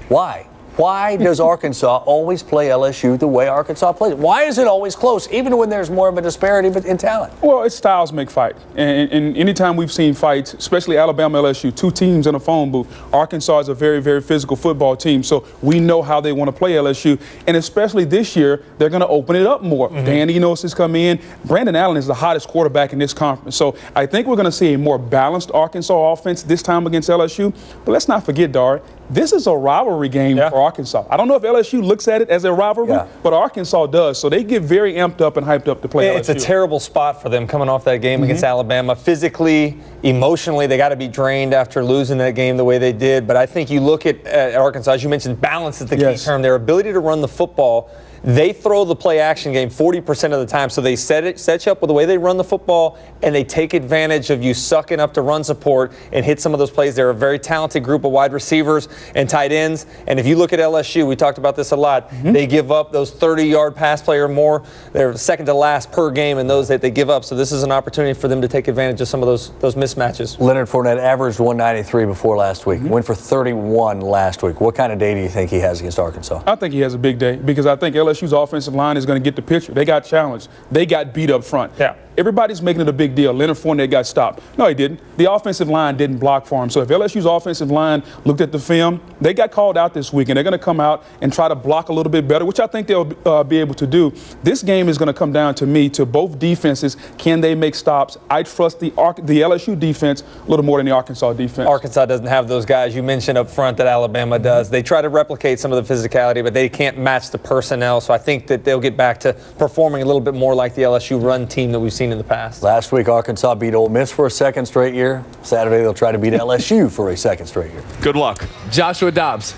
Why? Why does Arkansas always play LSU the way Arkansas plays? Why is it always close, even when there's more of a disparity in talent? Well, it's styles make fight. And anytime we've seen fights, especially Alabama, LSU, 2 teams in a phone booth, Arkansas is a very, very physical football team. So we know how they want to play LSU. And especially this year, they're going to open it up more. Dan Enos has come in. Brandon Allen is the hottest quarterback in this conference. So I think we're going to see a more balanced Arkansas offense this time against LSU. But let's not forget, Dar, this is a rivalry game for Arkansas. I don't know if LSU looks at it as a rivalry, but Arkansas does. So they get very amped up and hyped up to play LSU. It's a terrible spot for them coming off that game against Alabama. Physically, emotionally, they got to be drained after losing that game the way they did. But I think you look at Arkansas, as you mentioned, balance is the key term. Their ability to run the football. They throw the play action game 40% of the time, so they set you up with the way they run the football, and they take advantage of you sucking up to run support and hit some of those plays. They're a very talented group of wide receivers and tight ends, and if you look at LSU, we talked about this a lot, they give up those 30-yard pass play or more. They're second to last per game in those that they give up, so this is an opportunity for them to take advantage of some of those mismatches. Leonard Fournette averaged 193 before last week, went for 31 last week. What kind of day do you think he has against Arkansas? I think he has a big day because I think LSU's offensive line is going to get the picture. They got challenged. They got beat up front. Everybody's making it a big deal. Leonard Fournette got stopped. No, he didn't. The offensive line didn't block for him. So if LSU's offensive line looked at the film, they got called out this week, and they're going to come out and try to block a little bit better, which I think they'll be able to do. This game is going to come down to me, to both defenses. Can they make stops? I trust the LSU defense a little more than the Arkansas defense. Arkansas doesn't have those guys you mentioned up front that Alabama does. They try to replicate some of the physicality, but they can't match the personnel. So I think that they'll get back to performing a little bit more like the LSU run team that we've seen in the past. Last week, Arkansas beat Ole Miss for a second straight year. Saturday, they'll try to beat LSU for a second straight year. Good luck. Joshua Dobbs,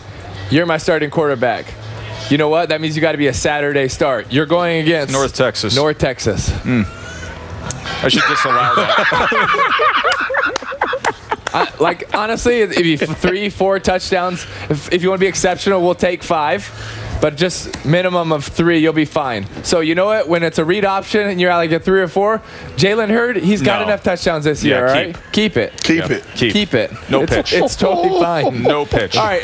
you're my starting quarterback. You know what? That means you got to be a Saturday start. You're going against North Texas. North Texas. I should disallow that. Like, honestly, if you 3-4 touchdowns, if you want to be exceptional, we'll take 5. But just minimum of 3, you'll be fine. So you know what? When it's a read option and you're at like a 3 or 4, Jalen Hurd, he's got enough touchdowns this year, all right? Keep it. Keep it. No pitch. It's totally fine. No pitch. All right.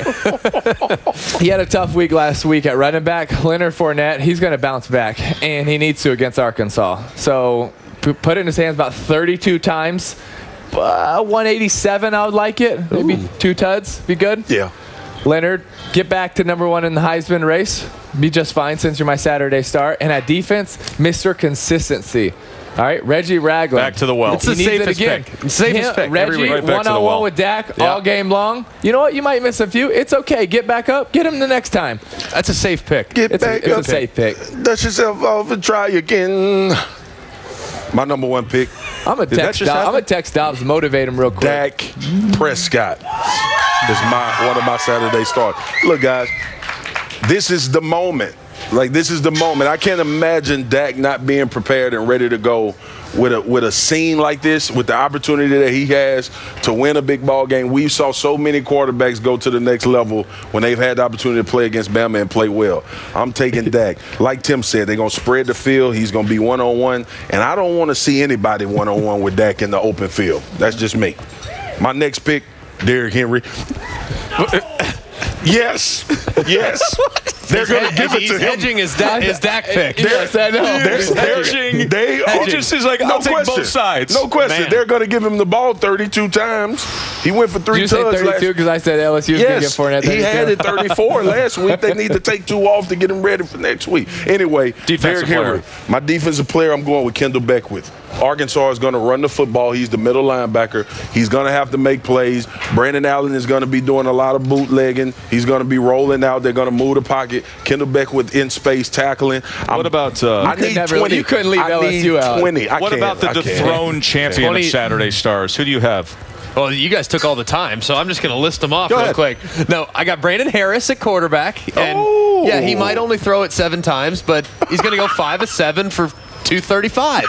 He had a tough week last week at running back. Leonard Fournette, he's going to bounce back, and he needs to against Arkansas. So put it in his hands about 32 times. 187, I would like it. Maybe 2 tuds. Be good? Yeah. Leonard, get back to #1 in the Heisman race. Be just fine since you're my Saturday start. And at defense, Mr. Consistency. All right, Reggie Ragland. Back to the well. It's the safest pick. Safest pick. Reggie, one-on-one with Dak all game long. You know what? You might miss a few. It's okay. Get back up. Get him the next time. That's a safe pick. It's a safe pick. Dust yourself off and try again. My #1 pick. I'm going to text Dobbs, motivate him real quick. Dak Prescott is one of my Saturday starts. Look, guys, this is the moment. Like, this is the moment. I can't imagine Dak not being prepared and ready to go with a scene like this, with the opportunity that he has to win a big ball game. We saw so many quarterbacks go to the next level when they've had the opportunity to play against Bama and play well. I'm taking Dak. Like Tim said, they're going to spread the field. He's going to be one-on-one. And I don't want to see anybody one-on-one with Dak in the open field. That's just me. My next pick, Derrick Henry. Yes. They're going to give it to him. Hedging his Dak pick. Yes, I know. They're hedging. They are just is like, I'll take both sides. No question. Man. They're going to give him the ball 32 times. He went for 3 Did you tugs say 32 because I said LSU was going to get Fournette 32? He had it 34 last week. They need to take 2 off to get him ready for next week. Anyway, Derrick Henry. My defensive player, I'm going with Kendall Beckwith. Arkansas is going to run the football. He's the middle linebacker. He's going to have to make plays. Brandon Allen is going to be doing a lot of bootlegging. He's going to be rolling out. They're going to move the pocket. Kendall Beckwith in space tackling. What about I need 20. You couldn't leave LSU out. 20. What about the dethroned champion of Saturday Stars? Who do you have? Well, you guys took all the time, so I'm just going to list them off real quick. No, I got Brandon Harris at quarterback. And yeah, he might only throw it 7 times, but he's going to go 5 of 7 for 235,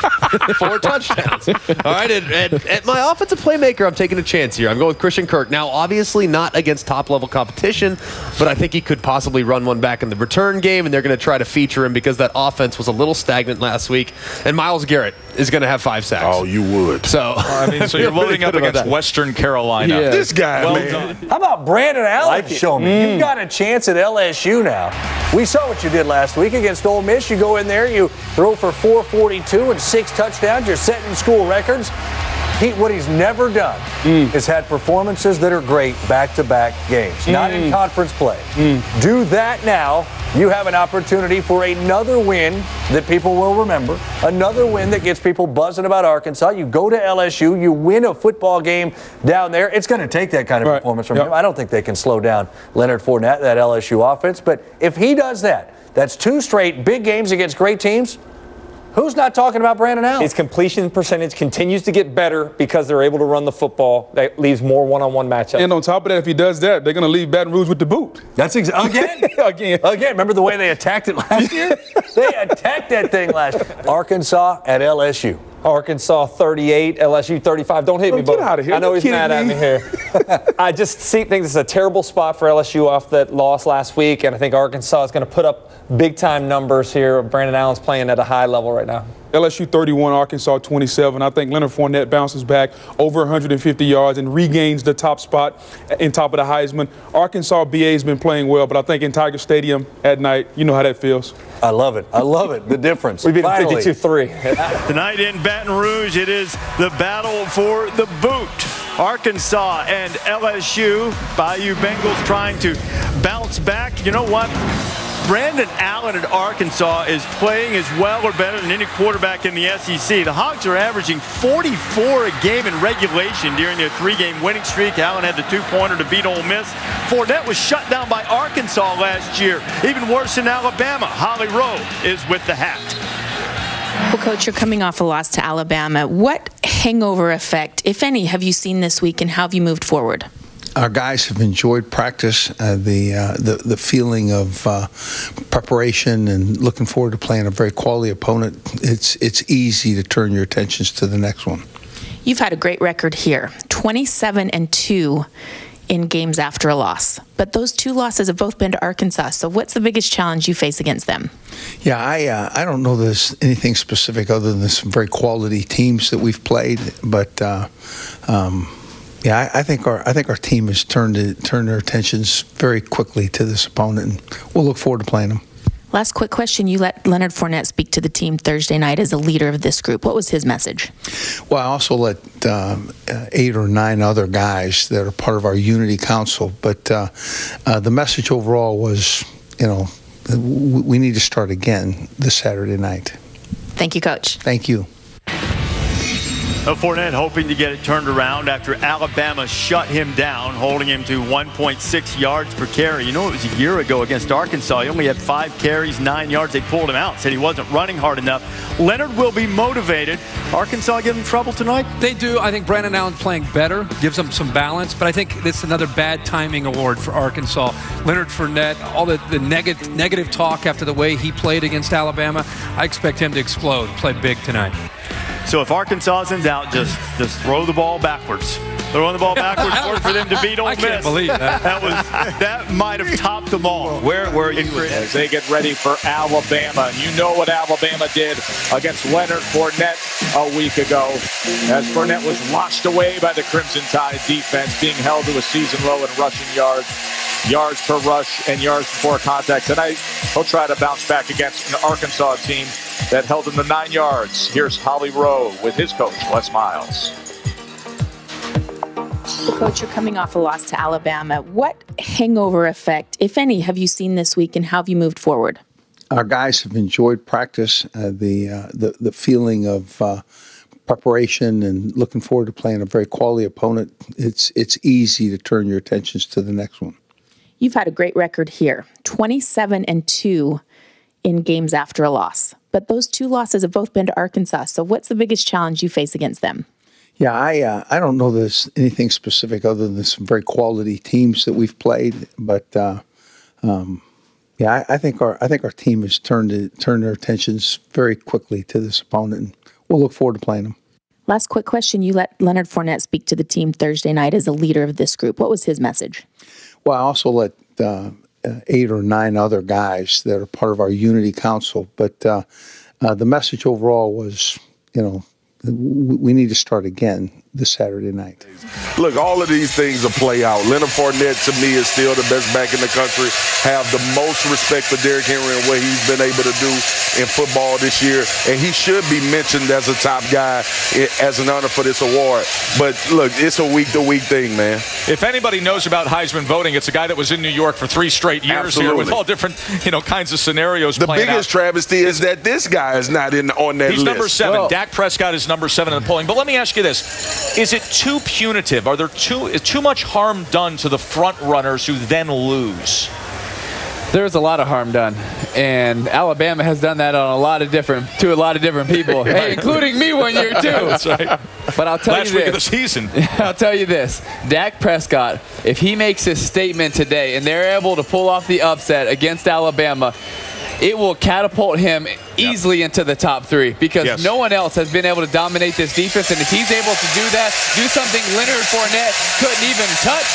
4 touchdowns. All right, and my offensive playmaker, I'm taking a chance here. I'm going with Christian Kirk. Now, obviously not against top-level competition, but I think he could possibly run one back in the return game, and they're going to try to feature him because that offense was a little stagnant last week. And Myles Garrett is going to have 5 sacks. Oh, you would. So, so you're loading up against Western Carolina. Yeah. This guy, man. Done. How about Brandon Allen? Show me. You've got a chance at LSU now. We saw what you did last week against Ole Miss. You go in there, you throw for 442 and 6 touchdowns. You're setting school records. What he's never done is had performances that are great back-to-back games, not in conference play. Do that now. You have an opportunity for another win that people will remember, another win that gets people buzzing about Arkansas. You go to LSU, you win a football game down there. It's going to take that kind of performance from him. I don't think they can slow down Leonard Fournette, that LSU offense. But if he does that, that's 2 straight big games against great teams. Who's not talking about Brandon Allen? His completion percentage continues to get better because they're able to run the football. That leaves more one-on-one matchups. And on top of that, if he does that, they're going to leave Baton Rouge with the boot. That's again. Remember the way they attacked it last year? They attacked that thing last year. Arkansas at LSU. Arkansas 38, LSU 35. Don't hit me, Get out of here. I know he's mad at me here. I just think this is a terrible spot for LSU off that loss last week, and I think Arkansas is going to put up big-time numbers here. Brandon Allen's playing at a high level right now. LSU 31, Arkansas 27. I think Leonard Fournette bounces back over 150 yards and regains the top spot in top of the Heisman. Arkansas BA's been playing well, but I think in Tiger Stadium at night, you know how that feels. I love it. I love it. The difference. We beat them 52-3. Tonight in Baton Rouge, it is the battle for the boot. Arkansas and LSU. Bayou Bengals trying to bounce back. You know what? Brandon Allen at Arkansas is playing as well or better than any quarterback in the SEC. The Hogs are averaging 44 a game in regulation during their 3-game winning streak. Allen had the 2-pointer to beat Ole Miss. Fournette was shut down by Arkansas last year. Even worse in Alabama. Holly Rowe is with the hat. Well, Coach, you're coming off a loss to Alabama. What hangover effect, if any, have you seen this week, and how have you moved forward? Our guys have enjoyed practice, the feeling of preparation and looking forward to playing a very quality opponent. It's easy to turn your attentions to the next one. You've had a great record here, 27-2 in games after a loss. But those 2 losses have both been to Arkansas. So what's the biggest challenge you face against them? Yeah, I don't know there's anything specific other than some very quality teams that we've played, but yeah, I think our team has turned their attentions very quickly to this opponent, and we'll look forward to playing them. Last quick question. You let Leonard Fournette speak to the team Thursday night as a leader of this group. What was his message? Well, I also let 8 or 9 other guys that are part of our Unity Council, but the message overall was, we need to start again this Saturday night. Thank you, Coach. Thank you. Fournette hoping to get it turned around after Alabama shut him down, holding him to 1.6 yards per carry. You know, it was a year ago against Arkansas. He only had 5 carries, 9 yards. They pulled him out, said he wasn't running hard enough. Leonard will be motivated. Arkansas give him trouble tonight? They do. I think Brandon Allen playing better, gives them some balance, but I think this is another bad timing award for Arkansas. Leonard Fournette, all the negative talk after the way he played against Alabama, I expect him to explode, play big tonight. So if Arkansas is in doubt, just throw the ball backwards. Throwing the ball backwards worked for them to beat Ole Miss. I can't believe that. That might have topped them all. Where were you as they get ready for Alabama? You know what Alabama did against Leonard Fournette a week ago, as Fournette was washed away by the Crimson Tide defense, being held to a season low in rushing yards per rush, and yards before contact. Tonight, he'll try to bounce back against an Arkansas team that held him to 9 yards. Here's Holly Rowe with his coach, Les Miles. Well, Coach, you're coming off a loss to Alabama. What hangover effect, if any, have you seen this week, and how have you moved forward? Our guys have enjoyed practice, the feeling of preparation and looking forward to playing a very quality opponent. It's easy to turn your attentions to the next one. You've had a great record here, 27-2 in games after a loss. But those 2 losses have both been to Arkansas. So what's the biggest challenge you face against them? Yeah, I don't know there's anything specific other than some very quality teams that we've played, but yeah, I think our team has turned their attentions very quickly to this opponent, and we'll look forward to playing them. Last quick question. You let Leonard Fournette speak to the team Thursday night as a leader of this group. What was his message? Well, I also let 8 or 9 other guys that are part of our Unity Council, but the message overall was, we need to start again this Saturday night. Look, all of these things will play out. Leonard Fournette, to me, is still the best back in the country. Have the most respect for Derrick Henry and what he's been able to do in football this year. And he should be mentioned as a top guy as an honor for this award. But, look, it's a week-to-week thing, man. If anybody knows about Heisman voting, it's a guy that was in New York for 3 straight years here with all different, kinds of scenarios playing out. The biggest travesty is that this guy is not on that list. He's number 7. Well, Dak Prescott is number 7 in the polling. But let me ask you this. Is it too punitive? Is too much harm done to the front runners who then lose? There's a lot of harm done, and Alabama has done that on a lot of different people, hey, including me one year too. That's right. But I'll tell you this. Last week of the season. I'll tell you this. Dak Prescott, if he makes his statement today and they're able to pull off the upset against Alabama, it will catapult him easily into the top 3 because no one else has been able to dominate this defense. And if he's able to do that, do something Leonard Fournette couldn't even touch,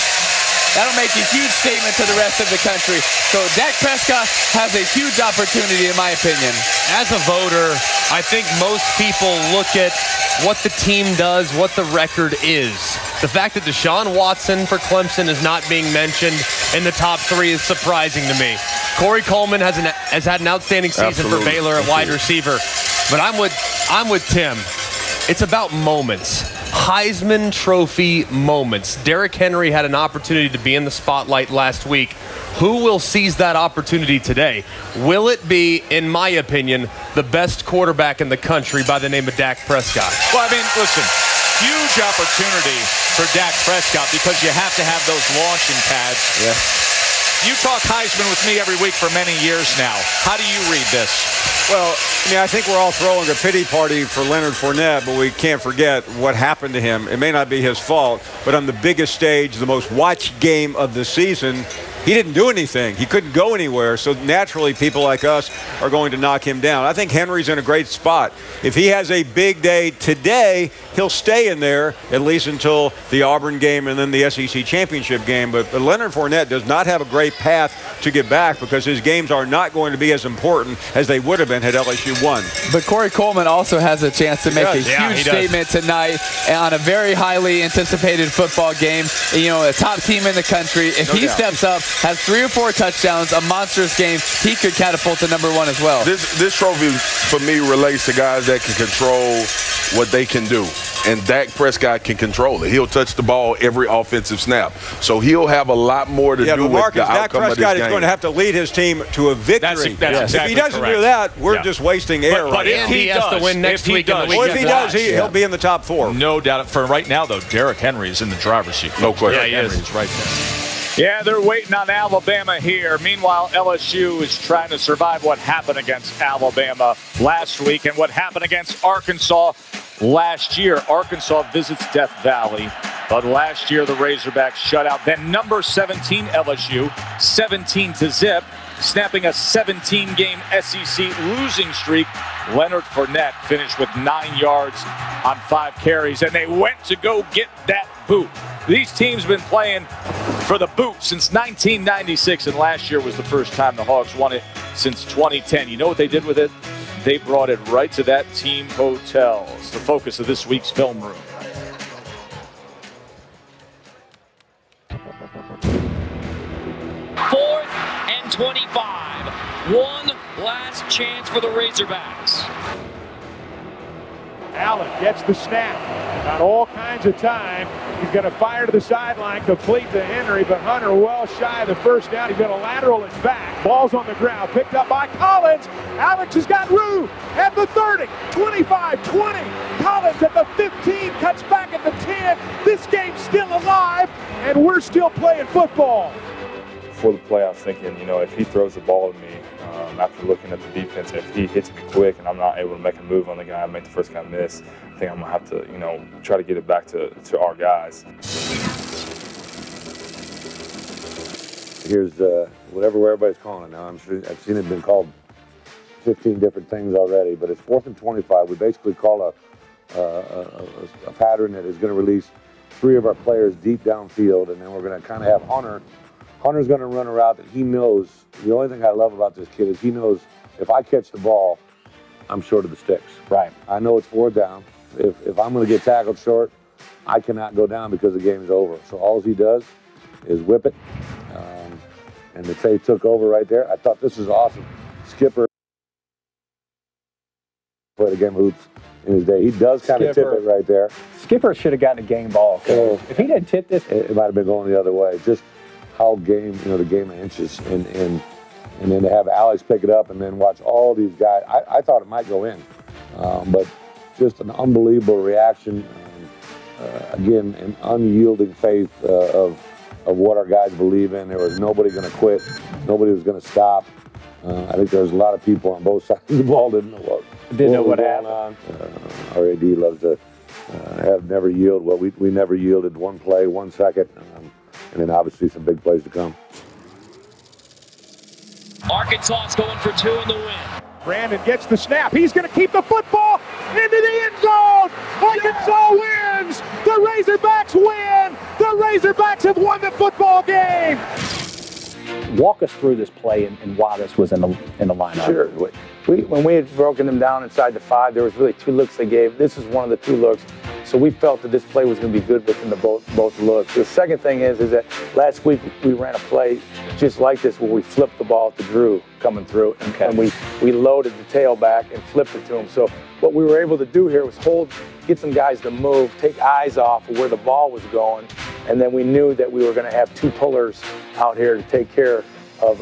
that'll make a huge statement to the rest of the country. So Dak Prescott has a huge opportunity, in my opinion. As a voter, I think most people look at what the team does, what the record is. The fact that Deshaun Watson for Clemson is not being mentioned in the top 3 is surprising to me. Corey Coleman has had an outstanding season for Baylor at wide receiver. But I'm with Tim. It's about moments. Heisman Trophy moments. Derrick Henry had an opportunity to be in the spotlight last week. Who will seize that opportunity today? Will it be, in my opinion, the best quarterback in the country by the name of Dak Prescott? Well, listen, huge opportunity for Dak Prescott because you have to have those launching pads. Yeah. You talk Heisman with me every week for many years now. How do you read this? Well, I mean, I think we're all throwing a pity party for Leonard Fournette, but we can't forget what happened to him. It may not be his fault, but on the biggest stage, the most watched game of the season, he didn't do anything. He couldn't go anywhere. So naturally, people like us are going to knock him down. I think Henry's in a great spot. If he has a big day today, he'll stay in there at least until the Auburn game and then the SEC championship game. But Leonard Fournette does not have a great path to get back because his games are not going to be as important as they would have been had LSU won. But Corey Coleman also has a chance to make a huge statement tonight on a very highly anticipated football game. You know, a top team in the country. If he steps up, has 3 or 4 touchdowns, a monstrous game, he could catapult to #1 as well. This trophy, for me, relates to guys that can control what they can do. And Dak Prescott can control it. He'll touch the ball every offensive snap. So he'll have a lot more to do with the outcome of this game. Dak Prescott is going to have to lead his team to a victory. That's exactly if he doesn't correct. do that, we're just wasting air. But if he has to win next week, if he does, he'll be in the top 4. No doubt. For right now, though, Derrick Henry is in the driver's seat. No question. Yeah, he is right there. Yeah, they're waiting on Alabama here. Meanwhile, LSU is trying to survive what happened against Alabama last week and what happened against Arkansas last year. Arkansas visits Death Valley, but last year the Razorbacks shut out then number 17 LSU, 17-0, snapping a 17-game SEC losing streak. Leonard Fournette finished with 9 yards on 5 carries, and they went to go get that boot. These teams have been playing for the boot since 1996, and last year was the first time the Hogs won it since 2010. You know what they did with it? They brought it right to that team hotel. It's the focus of this week's film room. Fourth and 25. One last chance for the Razorbacks. Allen gets the snap. Got all kinds of time. He's going to fire to the sideline, complete to Henry, but Hunter well shy of the first down. He's going to lateral it back. Ball's on the ground, picked up by Collins. Alex has got room at the 30, 25, 20. Collins at the 15, cuts back at the 10. This game's still alive, and we're still playing football. Before the play, I was thinking, you know, if he throws the ball to me, after looking at the defense, if he hits me quick and I'm not able to make a move on the guy, make the first guy miss, I think I'm going to have to, you know, try to get it back to our guys. Here's whatever everybody's calling it now. I'm sure I've seen it been called 15 different things already, but it's 4th and 25. We basically call a pattern that is going to release 3 of our players deep downfield, and then we're going to kind of have Hunter. Hunter's going to run a route that he knows. The only thing I love about this kid is he knows if I catch the ball, I'm short of the sticks. Right. I know it's 4th down. If I'm going to get tackled short, I cannot go down because the game's over. So all he does is whip it. And the Tay took over right there. I thought this was awesome. Skipper played a game of hoops in his day. He does kind of tip it right there. Skipper should have gotten a game ball. If he didn't tip this, it might have been going the other way. Just how game, you know, the game of inches, and then to have Alex pick it up and then watch all these guys. I thought it might go in, but just an unbelievable reaction. Again, an unyielding faith of what our guys believe in. There was nobody going to quit. Nobody was going to stop. I think there was a lot of people on both sides of the ball didn't know what happened. Our AD loves to have never yield. Well, we never yielded 1 play, 1 second. And then obviously some big plays to come. Arkansas is going for 2 in the win. Brandon gets the snap. He's going to keep the football into the end zone. Arkansas wins. The Razorbacks win. The Razorbacks have won the football game. Walk us through this play and why this was in the lineup. Sure. When we had broken them down inside the 5, there was really 2 looks they gave. This is one of the 2 looks. So we felt that this play was going to be good within the both looks. The second thing is that last week we ran a play just like this where we flipped the ball to Drew coming through, and we loaded the tailback and flipped it to him. So what we were able to do here was get some guys to move, take eyes off of where the ball was going, and then we knew that we were going to have 2 pullers out here to take care of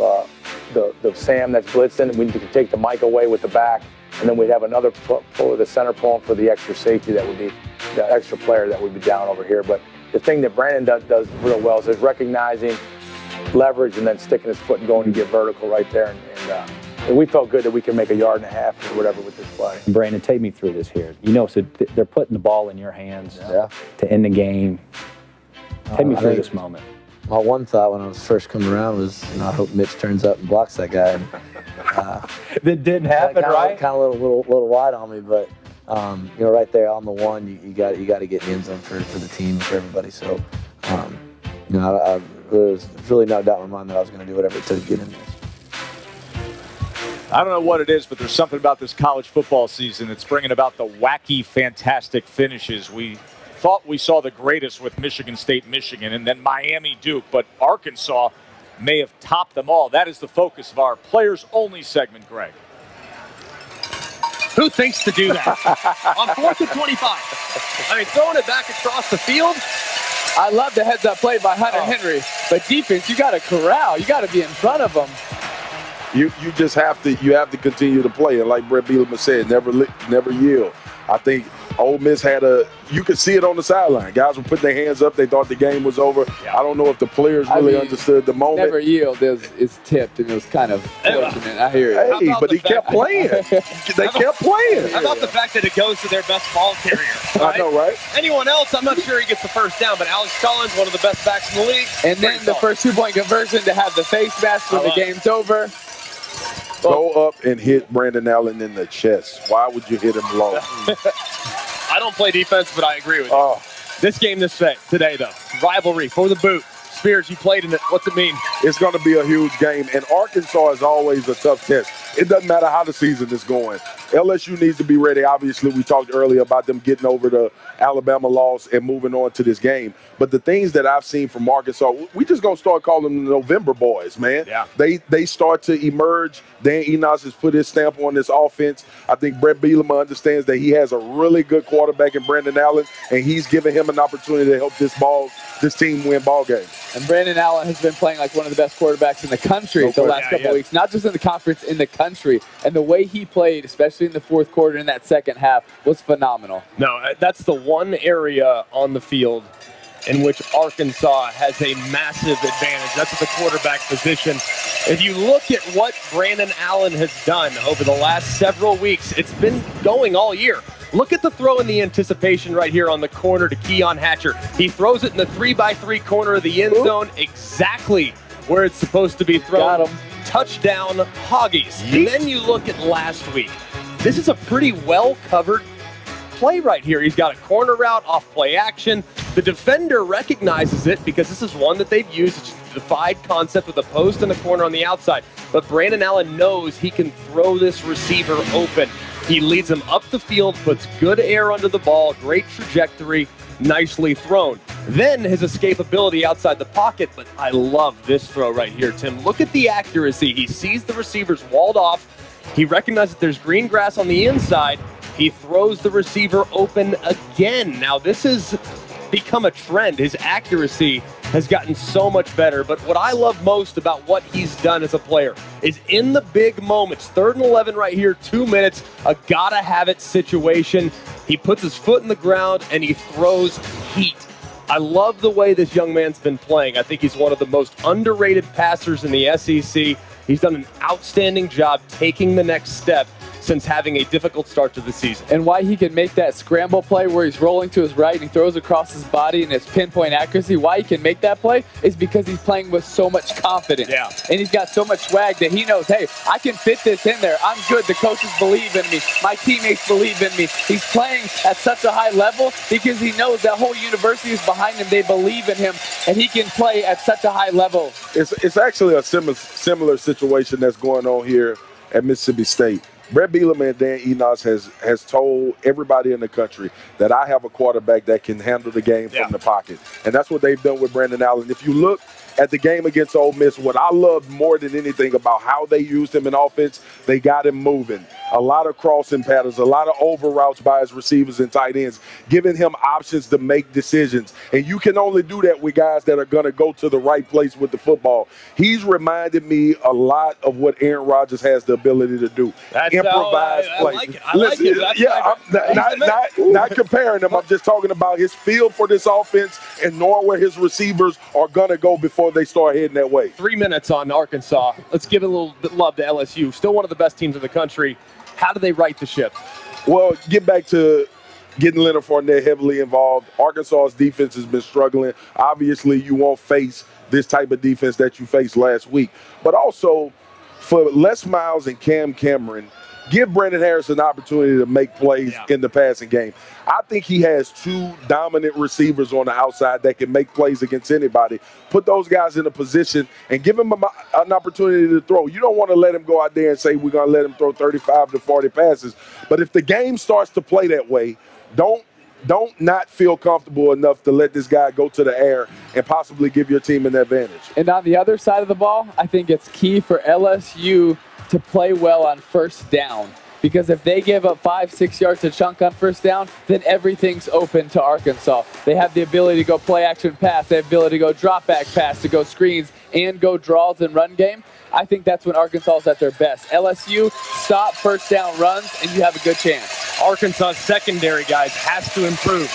the Sam that's blitzing. We could take the Mike away with the back, and then we'd have another puller, the center pulling for the extra safety that would be the extra player that would be down over here. But the thing that Brandon does real well is recognizing leverage and then sticking his foot and going to get vertical right there we felt good that we could make a yard and a half or whatever with this play. Brandon, take me through this here. You know, so they're putting the ball in your hands to end the game. Take me through this moment. My one thought when I was first coming around was, you know, I hope Mitch turns up and blocks that guy. And, that didn't happen, right? Kind of a little wide on me, but you know, right there on the one, you got to get in the end zone for the team, for everybody. So, you know, there's really no doubt in my mind that I was going to do whatever it took to get in there. I don't know what it is, but there's something about this college football season that's bringing about the wacky, fantastic finishes. We thought we saw the greatest with Michigan State, Michigan, and then Miami, Duke, but Arkansas may have topped them all. That is the focus of our players-only segment, Greg. Who thinks to do that? On 4th and 25. I mean, throwing it back across the field. I love the heads-up play by Hunter Henry, but defense, you got to corral. You got to be in front of them. You just have to continue to play, and like Brett Bielema said, never yield. I think Ole Miss you could see it on the sideline. Guys were putting their hands up. They thought the game was over. I don't know if the players really understood the moment. Never yield is tipped, and it was kind of fortunate. I hear you. Hey, but he kept playing. They kept playing. How about the fact that it goes to their best ball carrier? Right? I know, right? Anyone else, I'm not sure he gets the first down, but Alex Collins, one of the best backs in the league. And then the first 2-point conversion to have the face mask when the game's over. Go up and hit Brandon Allen in the chest. Why would you hit him low? I don't play defense, but I agree with you. This game today, though, rivalry for the boot. Spears, you played in it. What's it mean? It's going to be a huge game, and Arkansas is always a tough test. It doesn't matter how the season is going. LSU needs to be ready. Obviously, we talked earlier about them getting over the Alabama loss and moving on to this game. But the things that I've seen from Arkansas, we just going to start calling them the November boys, man. Yeah. They start to emerge. Dan Enos has put his stamp on this offense. I think Brett Bielema understands that he has a really good quarterback in Brandon Allen, and he's giving him an opportunity to help this team win ball games. And Brandon Allen has been playing like one of the best quarterbacks in the country the last couple of weeks, not just in the conference, in the country. And the way he played, especially in the fourth quarter in that second half, was phenomenal. No, that's the one area on the field in which Arkansas has a massive advantage. That's at the quarterback position. If you look at what Brandon Allen has done over the last several weeks, it's been going all year. Look at the throw in the anticipation right here on the corner to Keon Hatcher. He throws it in the 3-by-3 corner of the end zone, exactly where it's supposed to be thrown. Got him. Touchdown, Hoggies. And then you look at last week. This is a pretty well-covered play right here. He's got a corner route off play action. The defender recognizes it because this is one that they've used. It's a defied concept with a post and a corner on the outside. But Brandon Allen knows he can throw this receiver open. He leads him up the field, puts good air under the ball, great trajectory, nicely thrown. Then his escapability outside the pocket, but I love this throw right here, Tim. Look at the accuracy. He sees the receivers walled off. He recognizes there's green grass on the inside. He throws the receiver open again. Now, this has become a trend. His accuracy has gotten so much better. But what I love most about what he's done as a player is in the big moments, 3rd and 11 right here, 2 minutes, a gotta-have-it situation. He puts his foot in the ground and he throws heat. I love the way this young man's been playing. I think he's one of the most underrated passers in the SEC. He's done an outstanding job taking the next step since having a difficult start to the season. And why he can make that scramble play where he's rolling to his right and he throws across his body and his pinpoint accuracy, why he can make that play is because he's playing with so much confidence. Yeah. And he's got so much swag that he knows, hey, I can fit this in there. I'm good. The coaches believe in me. My teammates believe in me. He's playing at such a high level because he knows that whole university is behind him. They believe in him, and he can play at such a high level. It's actually a similar situation that's going on here at Mississippi State. Brett Bielema and Dan Enos has told everybody in the country that I have a quarterback that can handle the game from the pocket. And that's what they've done with Brandon Allen. If you look at the game against Ole Miss, what I loved more than anything about how they used him in offense, they got him moving. A lot of crossing patterns, a lot of over routes by his receivers and tight ends, giving him options to make decisions. And you can only do that with guys that are going to go to the right place with the football. He's reminded me a lot of what Aaron Rodgers has the ability to do. Improvise plays. I like it. I'm not comparing them. I'm just talking about his feel for this offense and knowing where his receivers are going to go before before they start heading that way. 3 minutes on Arkansas. Let's give a little bit love to LSU. Still one of the best teams in the country. How do they right the ship? Well, get back to getting Leonard Fournette heavily involved. Arkansas's defense has been struggling. Obviously, you won't face this type of defense that you faced last week. But also, for Les Miles and Cam Cameron, give Brandon Harris an opportunity to make plays in the passing game. I think he has two dominant receivers on the outside that can make plays against anybody. Put those guys in a position and give him an opportunity to throw. You don't want to let him go out there and say we're going to let him throw 35 to 40 passes. But if the game starts to play that way, don't not feel comfortable enough to let this guy go to the air and possibly give your team an advantage. And on the other side of the ball, I think it's key for LSU to play well on first down. Because if they give up 5-6 yards a chunk on first down, then everything's open to Arkansas. They have the ability to go play action pass, they have the ability to go drop back pass, to go screens, and go draws and run game. I think that's when Arkansas is at their best. LSU, stop first down runs, and you have a good chance. Arkansas secondary, guys, has to improve.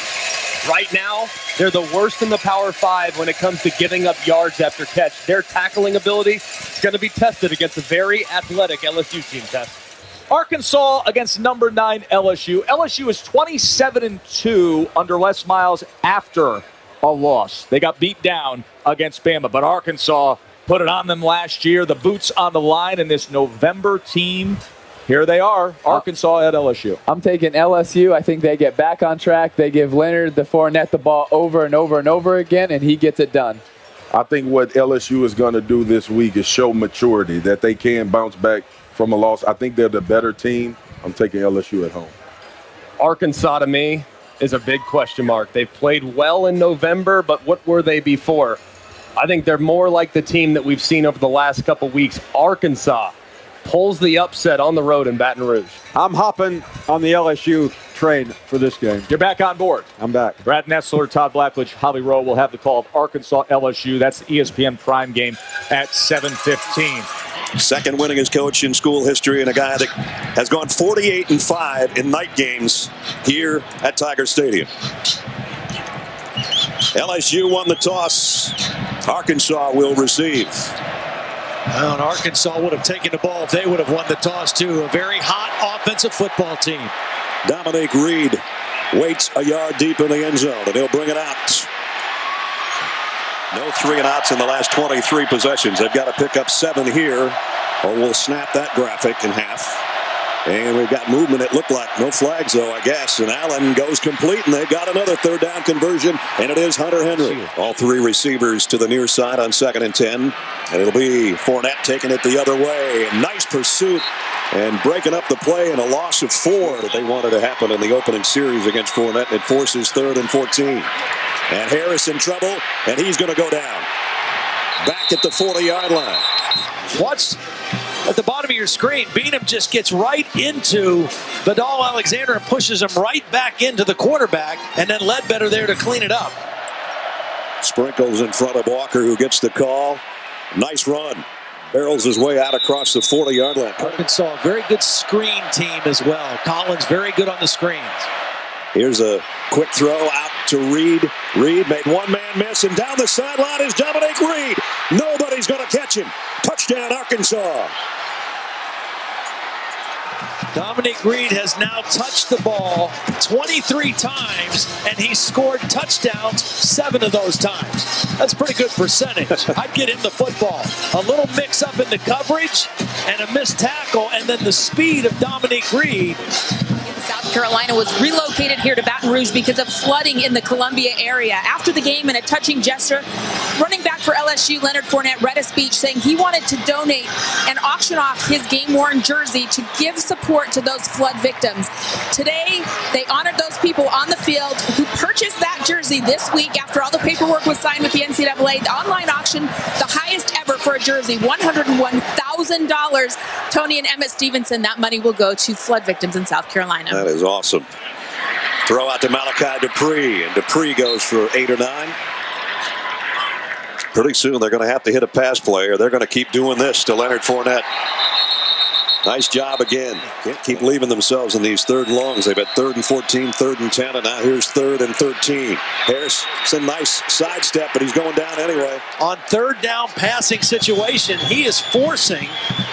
Right now, they're the worst in the Power 5 when it comes to giving up yards after catch. Their tackling ability is going to be tested against a very athletic LSU team, Tess. Arkansas against number 9 LSU. LSU is 27-2 under Les Miles after a loss. They got beat down against Bama, but Arkansas put it on them last year. The boots on the line in this November team. Here they are, Arkansas at LSU. I'm taking LSU. I think they get back on track. They give Leonard the Fournette the ball over and over and over again, and he gets it done. I think what LSU is going to do this week is show maturity, that they can bounce back from a loss. I think they're the better team. I'm taking LSU at home. Arkansas, to me, is a big question mark. They've played well in November, but what were they before? I think they're more like the team that we've seen over the last couple weeks. Arkansas pulls the upset on the road in Baton Rouge. I'm hopping on the LSU train for this game. You're back on board. I'm back. Brad Nessler, Todd Blackledge, Holly Rowe will have the call of Arkansas LSU. That's the ESPN Prime game at 7:15. Second winningest coach in school history, and a guy that has gone 48-5 in night games here at Tiger Stadium. LSU won the toss. Arkansas will receive. Well, and Arkansas would have taken the ball if they would have won the toss, too. A very hot offensive football team. Dominique Reed waits a yard deep in the end zone, and he'll bring it out. No 3-and-outs in the last 23 possessions. They've got to pick up 7 here, or we'll snap that graphic in half. And we've got movement, it looked like. No flags, though, I guess. And Allen goes complete, and they've got another third down conversion, and it is Hunter Henry. All 3 receivers to the near side on 2nd and 10. And it'll be Fournette taking it the other way. Nice pursuit and breaking up the play, and a loss of 4 that they wanted to happen in the opening series against Fournette. It forces 3rd and 14. And Harris in trouble, and he's going to go down. Back at the 40-yard line. What's at the bottom of your screen? Beanham just gets right into Vidal Alexander and pushes him right back into the quarterback, and then Ledbetter there to clean it up. Sprinkles in front of Walker, who gets the call. Nice run. Barrels his way out across the 40-yard line. Arkansas, very good screen team as well. Collins very good on the screens. Here's a quick throw out to Reed. Reed made one man miss, and down the sideline is Dominique Reed. Nobody's going to catch him. Touchdown, Arkansas. Dominique Reed has now touched the ball 23 times, and he scored touchdowns 7 of those times. That's pretty good percentage. I'd get him the football. A little mix-up in the coverage and a missed tackle, and then the speed of Dominique Reed. South Carolina was relocated here to Baton Rouge because of flooding in the Columbia area. After the game, in a touching gesture, running back for LSU, Leonard Fournette read a speech saying he wanted to donate and auction off his game-worn jersey to give support to those flood victims. Today, they honored those people on the field who purchased that jersey this week after all the paperwork was signed with the NCAA. The online auction, the highest ever for a jersey, $101,000. Tony and Emmett Stevenson, that money will go to flood victims in South Carolina. That is awesome. Throw out to Malachi Dupree, and Dupree goes for 8 or 9. Pretty soon they're going to have to hit a pass play, or they're going to keep doing this to Leonard Fournette. Nice job again. Can't keep leaving themselves in these 3rd and longs. They've had 3rd and 14, 3rd and 10, and now here's 3rd and 13. Harris, it's a nice sidestep, but he's going down anyway. On 3rd down passing situation, he is forcing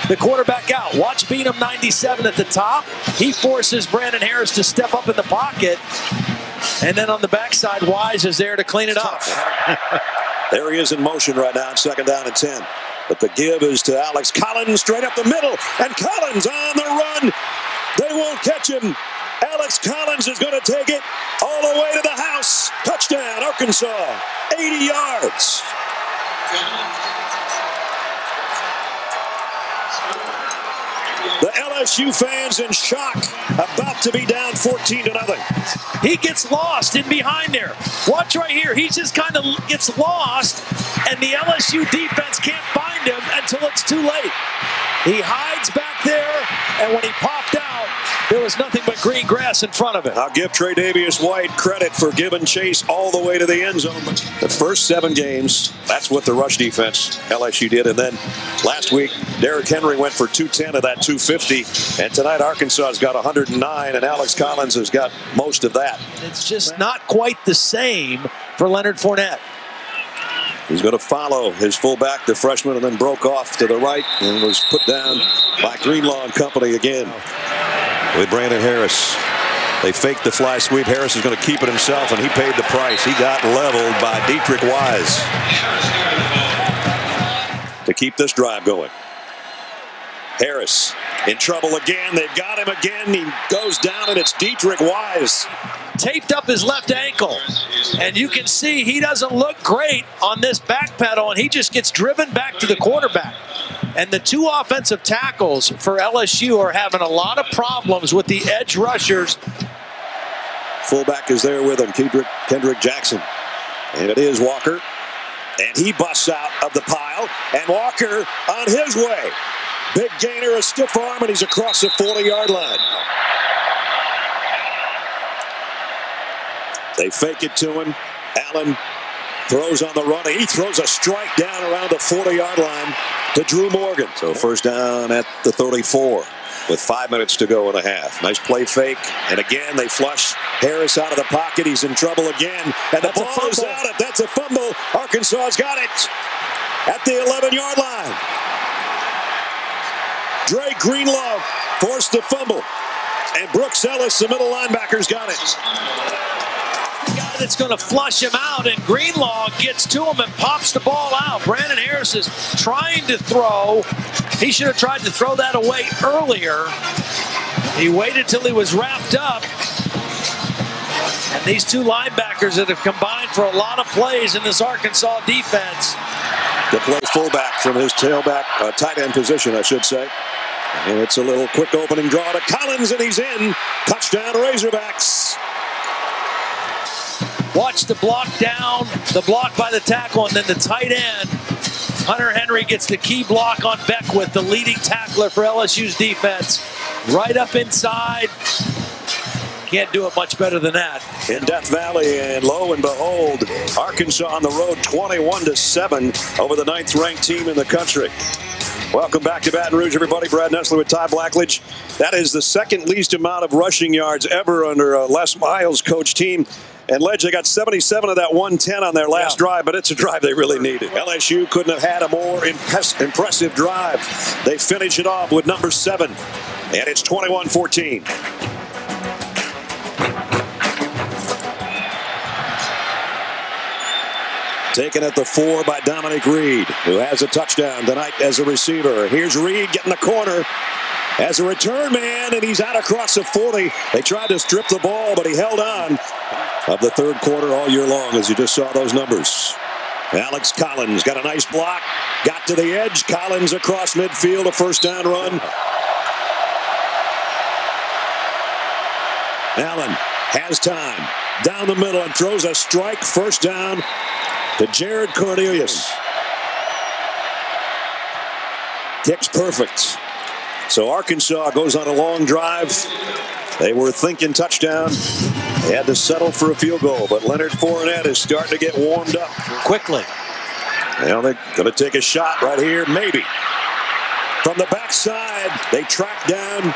the quarterback out. Watch Beanham 97 at the top. He forces Brandon Harris to step up in the pocket. And then on the backside, Wise is there to clean it up. There he is in motion right now, 2nd down and 10. But the give is to Alex Collins straight up the middle. And Collins on the run. They won't catch him. Alex Collins is going to take it all the way to the house. Touchdown, Arkansas. 80 yards. The LSU fans in shock, about to be down 14-0. He gets lost in behind there. Watch right here. He just kind of gets lost, and the LSU defense can't find him until it's too late. He hides back there, and when he popped out, there was nothing but green grass in front of him. I'll give Tre'Davious White credit for giving chase all the way to the end zone. The first 7 games, that's what the rush defense LSU did. And then last week, Derrick Henry went for 210 of that 250. And tonight, Arkansas has got 109, and Alex Collins has got most of that. It's just not quite the same for Leonard Fournette. He's going to follow his fullback, the freshman, and then broke off to the right and was put down by Greenlaw and company again with Brandon Harris. They faked the fly sweep. Harris is going to keep it himself, and he paid the price. He got leveled by Dietrich Wise to keep this drive going. Harris in trouble again. They've got him again. He goes down, and it's Dietrich Wise. Taped up his left ankle, and you can see he doesn't look great on this back pedal, and he just gets driven back to the quarterback. And the 2 offensive tackles for LSU are having a lot of problems with the edge rushers. Fullback is there with him, Kendrick Jackson. And it is Walker. And he busts out of the pile. And Walker on his way. Big gainer, a stiff arm, and he's across the 40-yard line. They fake it to him. Allen throws on the run. He throws a strike down around the 40-yard line to Drew Morgan. So first down at the 34 with 5 minutes to go and a half. Nice play fake. And again, they flush Harris out of the pocket. He's in trouble again. And the ball is out. If that's a fumble, Arkansas's got it at the 11-yard line. Dre Greenlaw forced the fumble. And Brooks Ellis, the middle linebacker's got it. Guy that's going to flush him out, and Greenlaw gets to him and pops the ball out. Brandon Harris is trying to throw. He should have tried to throw that away earlier. He waited till he was wrapped up. And these 2 linebackers that have combined for a lot of plays in this Arkansas defense. The play fullback from his tailback, tight end position, I should say. And it's a little quick opening draw to Collins, and he's in. Touchdown Razorbacks. Watch the block down, the block by the tackle, and then the tight end. Hunter Henry gets the key block on Beckwith, the leading tackler for LSU's defense. Right up inside. Can't do it much better than that. In Death Valley, and lo and behold, Arkansas on the road 21-7 over the 9th-ranked team in the country. Welcome back to Baton Rouge, everybody. Brad Nessler with Ty Blackledge. That is the 2nd least amount of rushing yards ever under Les Miles' coach team. And Ledge, they got 77 of that 110 on their last drive, but it's a drive they really needed. LSU couldn't have had a more impressive drive. They finish it off with number 7, and it's 21-14. Taken at the 4 by Dominic Reed, who has a touchdown tonight as a receiver. Here's Reed getting the corner as a return man, and he's out across the 40. They tried to strip the ball, but he held on of the 3rd quarter all year long, as you just saw those numbers. Alex Collins got a nice block, got to the edge. Collins across midfield, a first down run. Allen has time down the middle and throws a strike, first down to Jared Cornelius. Kicks perfect. So Arkansas goes on a long drive. They were thinking touchdown. They had to settle for a field goal, but Leonard Fournette is starting to get warmed up quickly. Well, they're going to take a shot right here, maybe. from the backside. They track down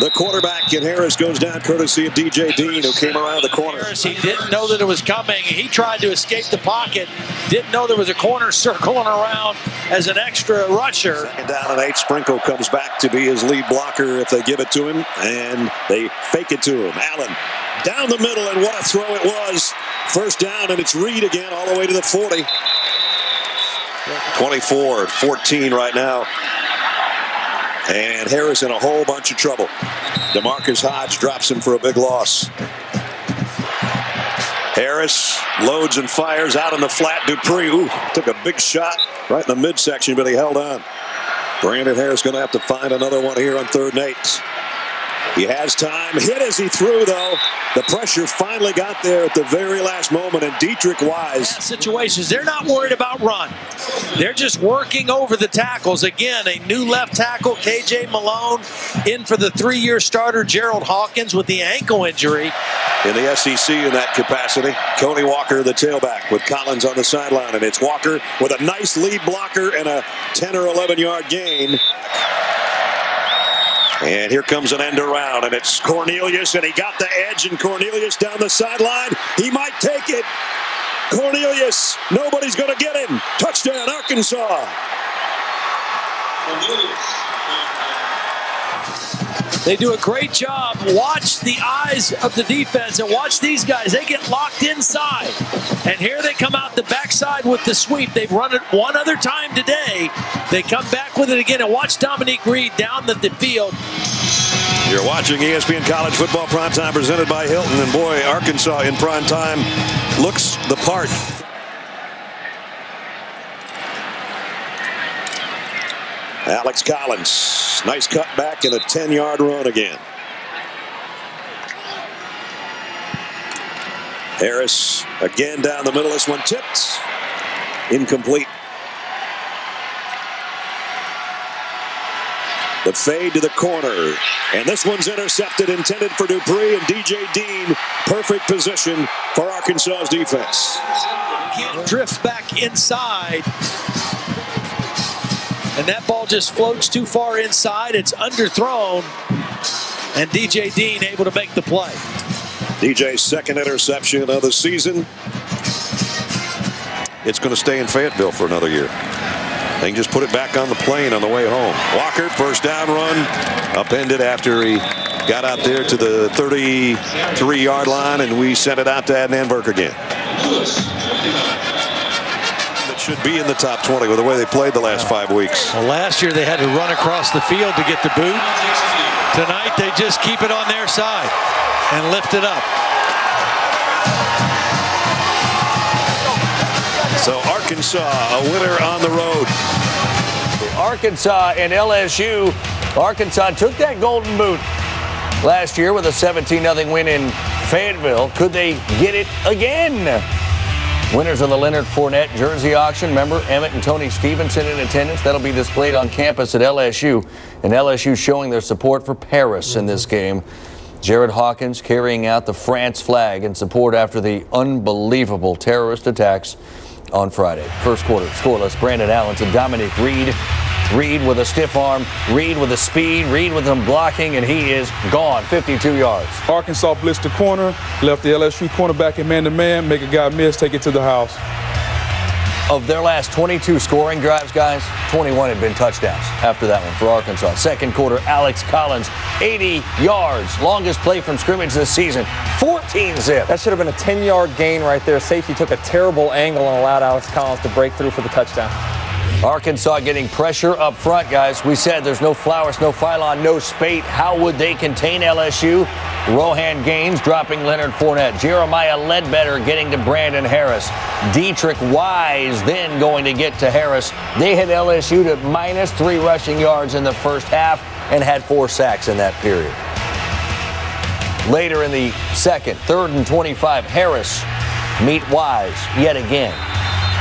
the quarterback, and Harris goes down courtesy of DJ Dean, who came around the corner. He didn't know that it was coming. He tried to escape the pocket. Didn't know there was a corner circling around as an extra rusher. Second down and 8. Sprinkle comes back to be his lead blocker if they give it to him, and they fake it to him. Allen down the middle, and what a throw it was. First down, and it's Reed again all the way to the 40. 24-14 right now. And Harris in a whole bunch of trouble. DeMarcus Hodge drops him for a big loss. Harris loads and fires out in the flat. Dupree took a big shot right in the midsection, but he held on. Brandon Harris going to have to find another one here on 3rd and 8. He has time. Hit as he threw, though. The pressure finally got there at the very last moment, and Dietrich Wise. Situations, they're not worried about run. They're just working over the tackles. Again, a new left tackle, KJ Malone, in for the 3-year starter, Gerald Hawkins, with the ankle injury. In the SEC in that capacity, Coney Walker, the tailback, with Collins on the sideline, and it's Walker with a nice lead blocker and a 10 or 11-yard gain. And here comes an end around, and it's Cornelius, and he got the edge, and Cornelius down the sideline. He might take it. Cornelius, nobody's going to get him. Touchdown, Arkansas. They do a great job. Watch the eyes of the defense and watch these guys. They get locked inside. And here they come out the backside with the sweep. They've run it one other time today. They come back with it again, and watch Dominique Reed down the field. You're watching ESPN College Football Primetime presented by Hilton. And boy, Arkansas in primetime looks the part. Alex Collins, nice cutback and a 10-yard run again. Harris again down the middle. This one tipped. Incomplete. The fade to the corner. And this one's intercepted, intended for Dupree, and DJ Dean. Perfect position for Arkansas's defense. Drifts back inside. And that ball just floats too far inside. It's underthrown. And DJ Dean able to make the play. DJ's second interception of the season. It's going to stay in Fayetteville for another year. They can just put it back on the plane on the way home. Walker, first down run, upended after he got out there to the 33-yard line, and we sent it out to Adnan Burke again. That should be in the top 20 with the way they played the last 5 weeks. Well, last year they had to run across the field to get the boot. Tonight they just keep it on their side and lift it up. So Arkansas, a winner on the road. Arkansas and LSU. Arkansas took that golden boot last year with a 17-0 win in Fayetteville. Could they get it again? Winners of the Leonard Fournette jersey auction. Remember, Emmett and Tony Stevenson in attendance. That'll be displayed on campus at LSU. And LSU showing their support for Paris in this game. Jared Hawkins carrying out the France flag in support after the unbelievable terrorist attacks on Friday. First quarter, scoreless. Brandon Allen to Dominique Reed. Reed with a stiff arm. Reed with a speed. Reed with some blocking, and he is gone. 52 yards. Arkansas blitzed the corner, left the LSU cornerback in man-to-man, make a guy miss, take it to the house. Of their last 22 scoring drives, guys, 21 had been touchdowns after that one for Arkansas. Second quarter, Alex Collins, 80 yards. Longest play from scrimmage this season, 14-zip. That should have been a 10-yard gain right there. Safety took a terrible angle and allowed Alex Collins to break through for the touchdown. Arkansas getting pressure up front, guys. We said there's no Flowers, no Philon, no Spate. How would they contain LSU? Rohan Gaines dropping Leonard Fournette. Jeremiah Ledbetter getting to Brandon Harris. Dietrich Wise then going to get to Harris. They had LSU to -3 rushing yards in the first half and had 4 sacks in that period. Later in the second, 3rd and 25, Harris meet Wise yet again.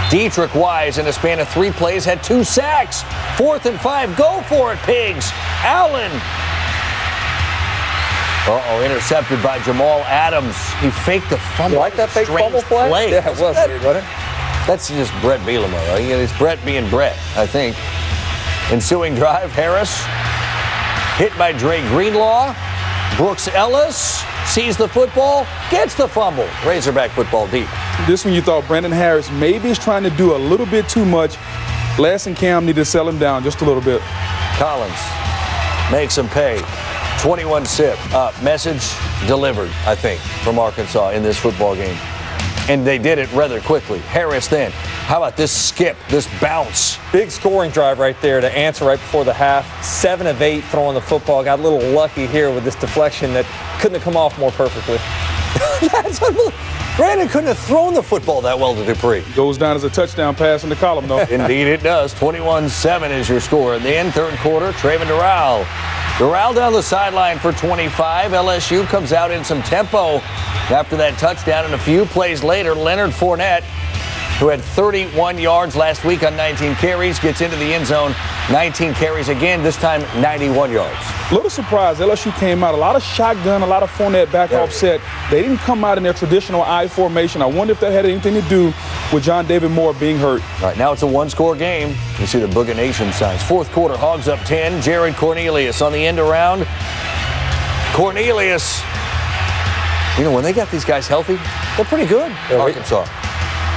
Dietrich Wise, in a span of 3 plays, had 2 sacks. 4th and 5. Go for it, Pigs. Allen. Intercepted by Jamal Adams. He faked the fumble. You like that fake fumble play? Yeah, it was weird, wasn't it? That's just Brett Bielema. It's Brett being Brett, I think. Ensuing drive, Harris hit by Dre Greenlaw. Brooks Ellis sees the football, gets the fumble. Razorback football deep. This one you thought Brandon Harris maybe is trying to do a little bit too much. Les and Cam need to sell him down just a little bit. Collins makes him pay. 21 SIP. Message delivered, I think, from Arkansas in this football game. And they did it rather quickly. Harris then. How about this skip, this bounce? Big scoring drive right there to answer right before the half. 7 of 8 throwing the football. Got a little lucky here with this deflection that couldn't have come off more perfectly. That's unbelievable. Brandon couldn't have thrown the football that well to Dupree. Goes down as a touchdown pass in the column, though. Indeed it does. 21-7 is your score. And then third quarter, Trayvon Doral. Doral down the sideline for 25. LSU comes out in some tempo after that touchdown. And a few plays later, Leonard Fournette, who had 31 yards last week on 19 carries, gets into the end zone. 19 carries again, this time 91 yards. A little surprised. LSU came out, a lot of shotgun, a lot of Fournette back offset. They didn't come out in their traditional I formation. I wonder if that had anything to do with John David Moore being hurt. All right, now it's a one-score game. You see the Booger Nation signs. Fourth quarter, Hogs up 10. Jared Cornelius on the end around. Cornelius. You know, when they got these guys healthy, they're pretty good. Arkansas.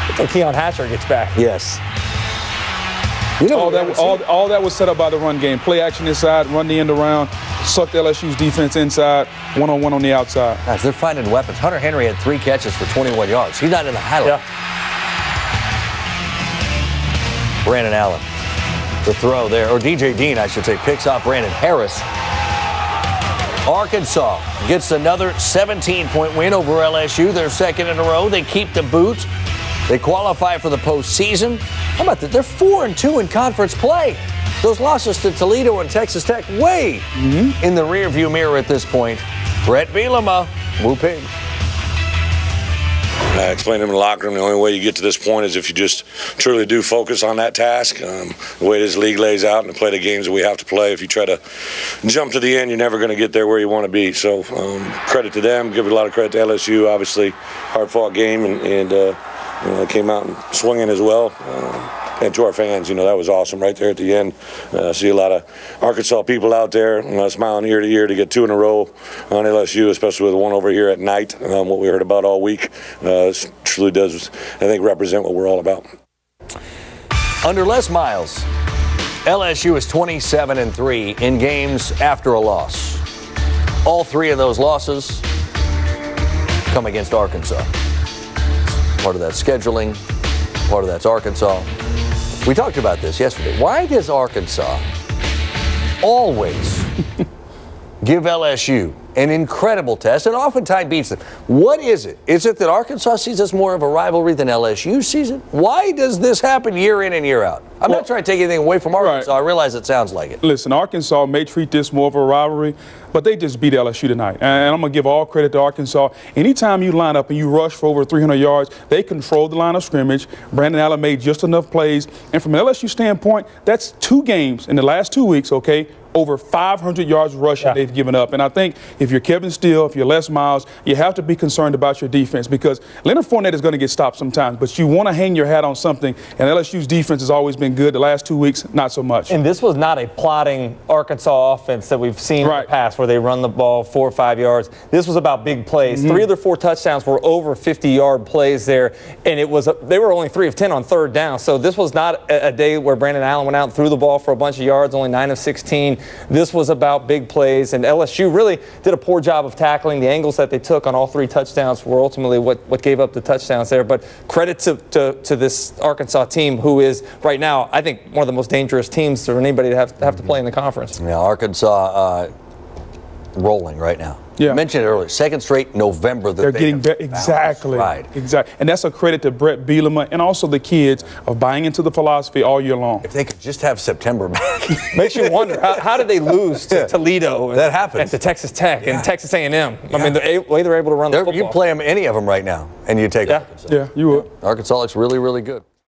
Until Keon Hatcher gets back. Yes. You know, all that was set up by the run game. Play action inside, run the end around, sucked LSU's defense inside, one-on-one on the outside. Guys, they're finding weapons. Hunter Henry had 3 catches for 21 yards. He's not in the highlight. Yeah. Brandon Allen, the throw there, or DJ Dean, I should say, picks off Brandon Harris. Arkansas gets another 17-point win over LSU, their second in a row. They keep the boot. They qualify for the postseason. How about that? They're 4-2 in conference play. Those losses to Toledo and Texas Tech way in the rearview mirror at this point. Brett Bielema, Woo Pig. I explained to him in the locker room, the only way you get to this point is if you just truly do focus on that task. The way this league lays out and to play the games that we have to play, if you try to jump to the end, you're never going to get there where you want to be. So credit to them. Give a lot of credit to LSU. Obviously, hard-fought game, and they came out and swinging as well. And to our fans, that was awesome right there at the end. See a lot of Arkansas people out there smiling ear to ear to get 2 in a row on LSU, especially with one over here at night. What we heard about all week truly does, I think, represent what we're all about. Under Les Miles, LSU is 27-3 in games after a loss. All 3 of those losses come against Arkansas. Part of that scheduling, part of that's Arkansas. We talked about this yesterday. Why does Arkansas always give LSU an incredible test and oftentimes beats them? What is it? Is it that Arkansas sees us more of a rivalry than LSU sees it? Why does this happen year in and year out? I'm not trying to take anything away from Arkansas. Right. I realize it sounds like it. Listen, Arkansas may treat this more of a rivalry, but they just beat LSU tonight. And I'm going to give all credit to Arkansas. Anytime you line up and you rush for over 300 yards, they controlled the line of scrimmage. Brandon Allen made just enough plays. And from an LSU standpoint, that's 2 games in the last 2 weeks, okay? Over 500 yards rushing they've given up. And I think if you're Kevin Steele, if you're Les Miles, you have to be concerned about your defense because Leonard Fournette is going to get stopped sometimes, but you want to hang your hat on something, and LSU's defense has always been good. The last 2 weeks, not so much. And this was not a plodding Arkansas offense that we've seen in the past where they run the ball 4 or 5 yards. This was about big plays. 3 of their 4 touchdowns were over 50-yard plays there, and they were only 3 of 10 on third down. So this was not a day where Brandon Allen went out and threw the ball for a bunch of yards, only 9 of 16. This was about big plays, and LSU really did a poor job of tackling. The angles that they took on all 3 touchdowns were ultimately what gave up the touchdowns there. But credit to this Arkansas team, who is right now, I think, one of the most dangerous teams for anybody to have to play in the conference. Yeah, Arkansas rolling right now. Yeah. I mentioned it earlier. 2nd straight November. They're getting exactly. And that's a credit to Brett Bielema and also the kids of buying into the philosophy all year long. If they could just have September back. Makes you wonder, how did they lose to Toledo that happens. and to Texas Tech and Texas A&M? I mean, the way they're able to run the football. You play them, any of them right now, and you take Arkansas. Yeah, you would. Arkansas looks really, really good.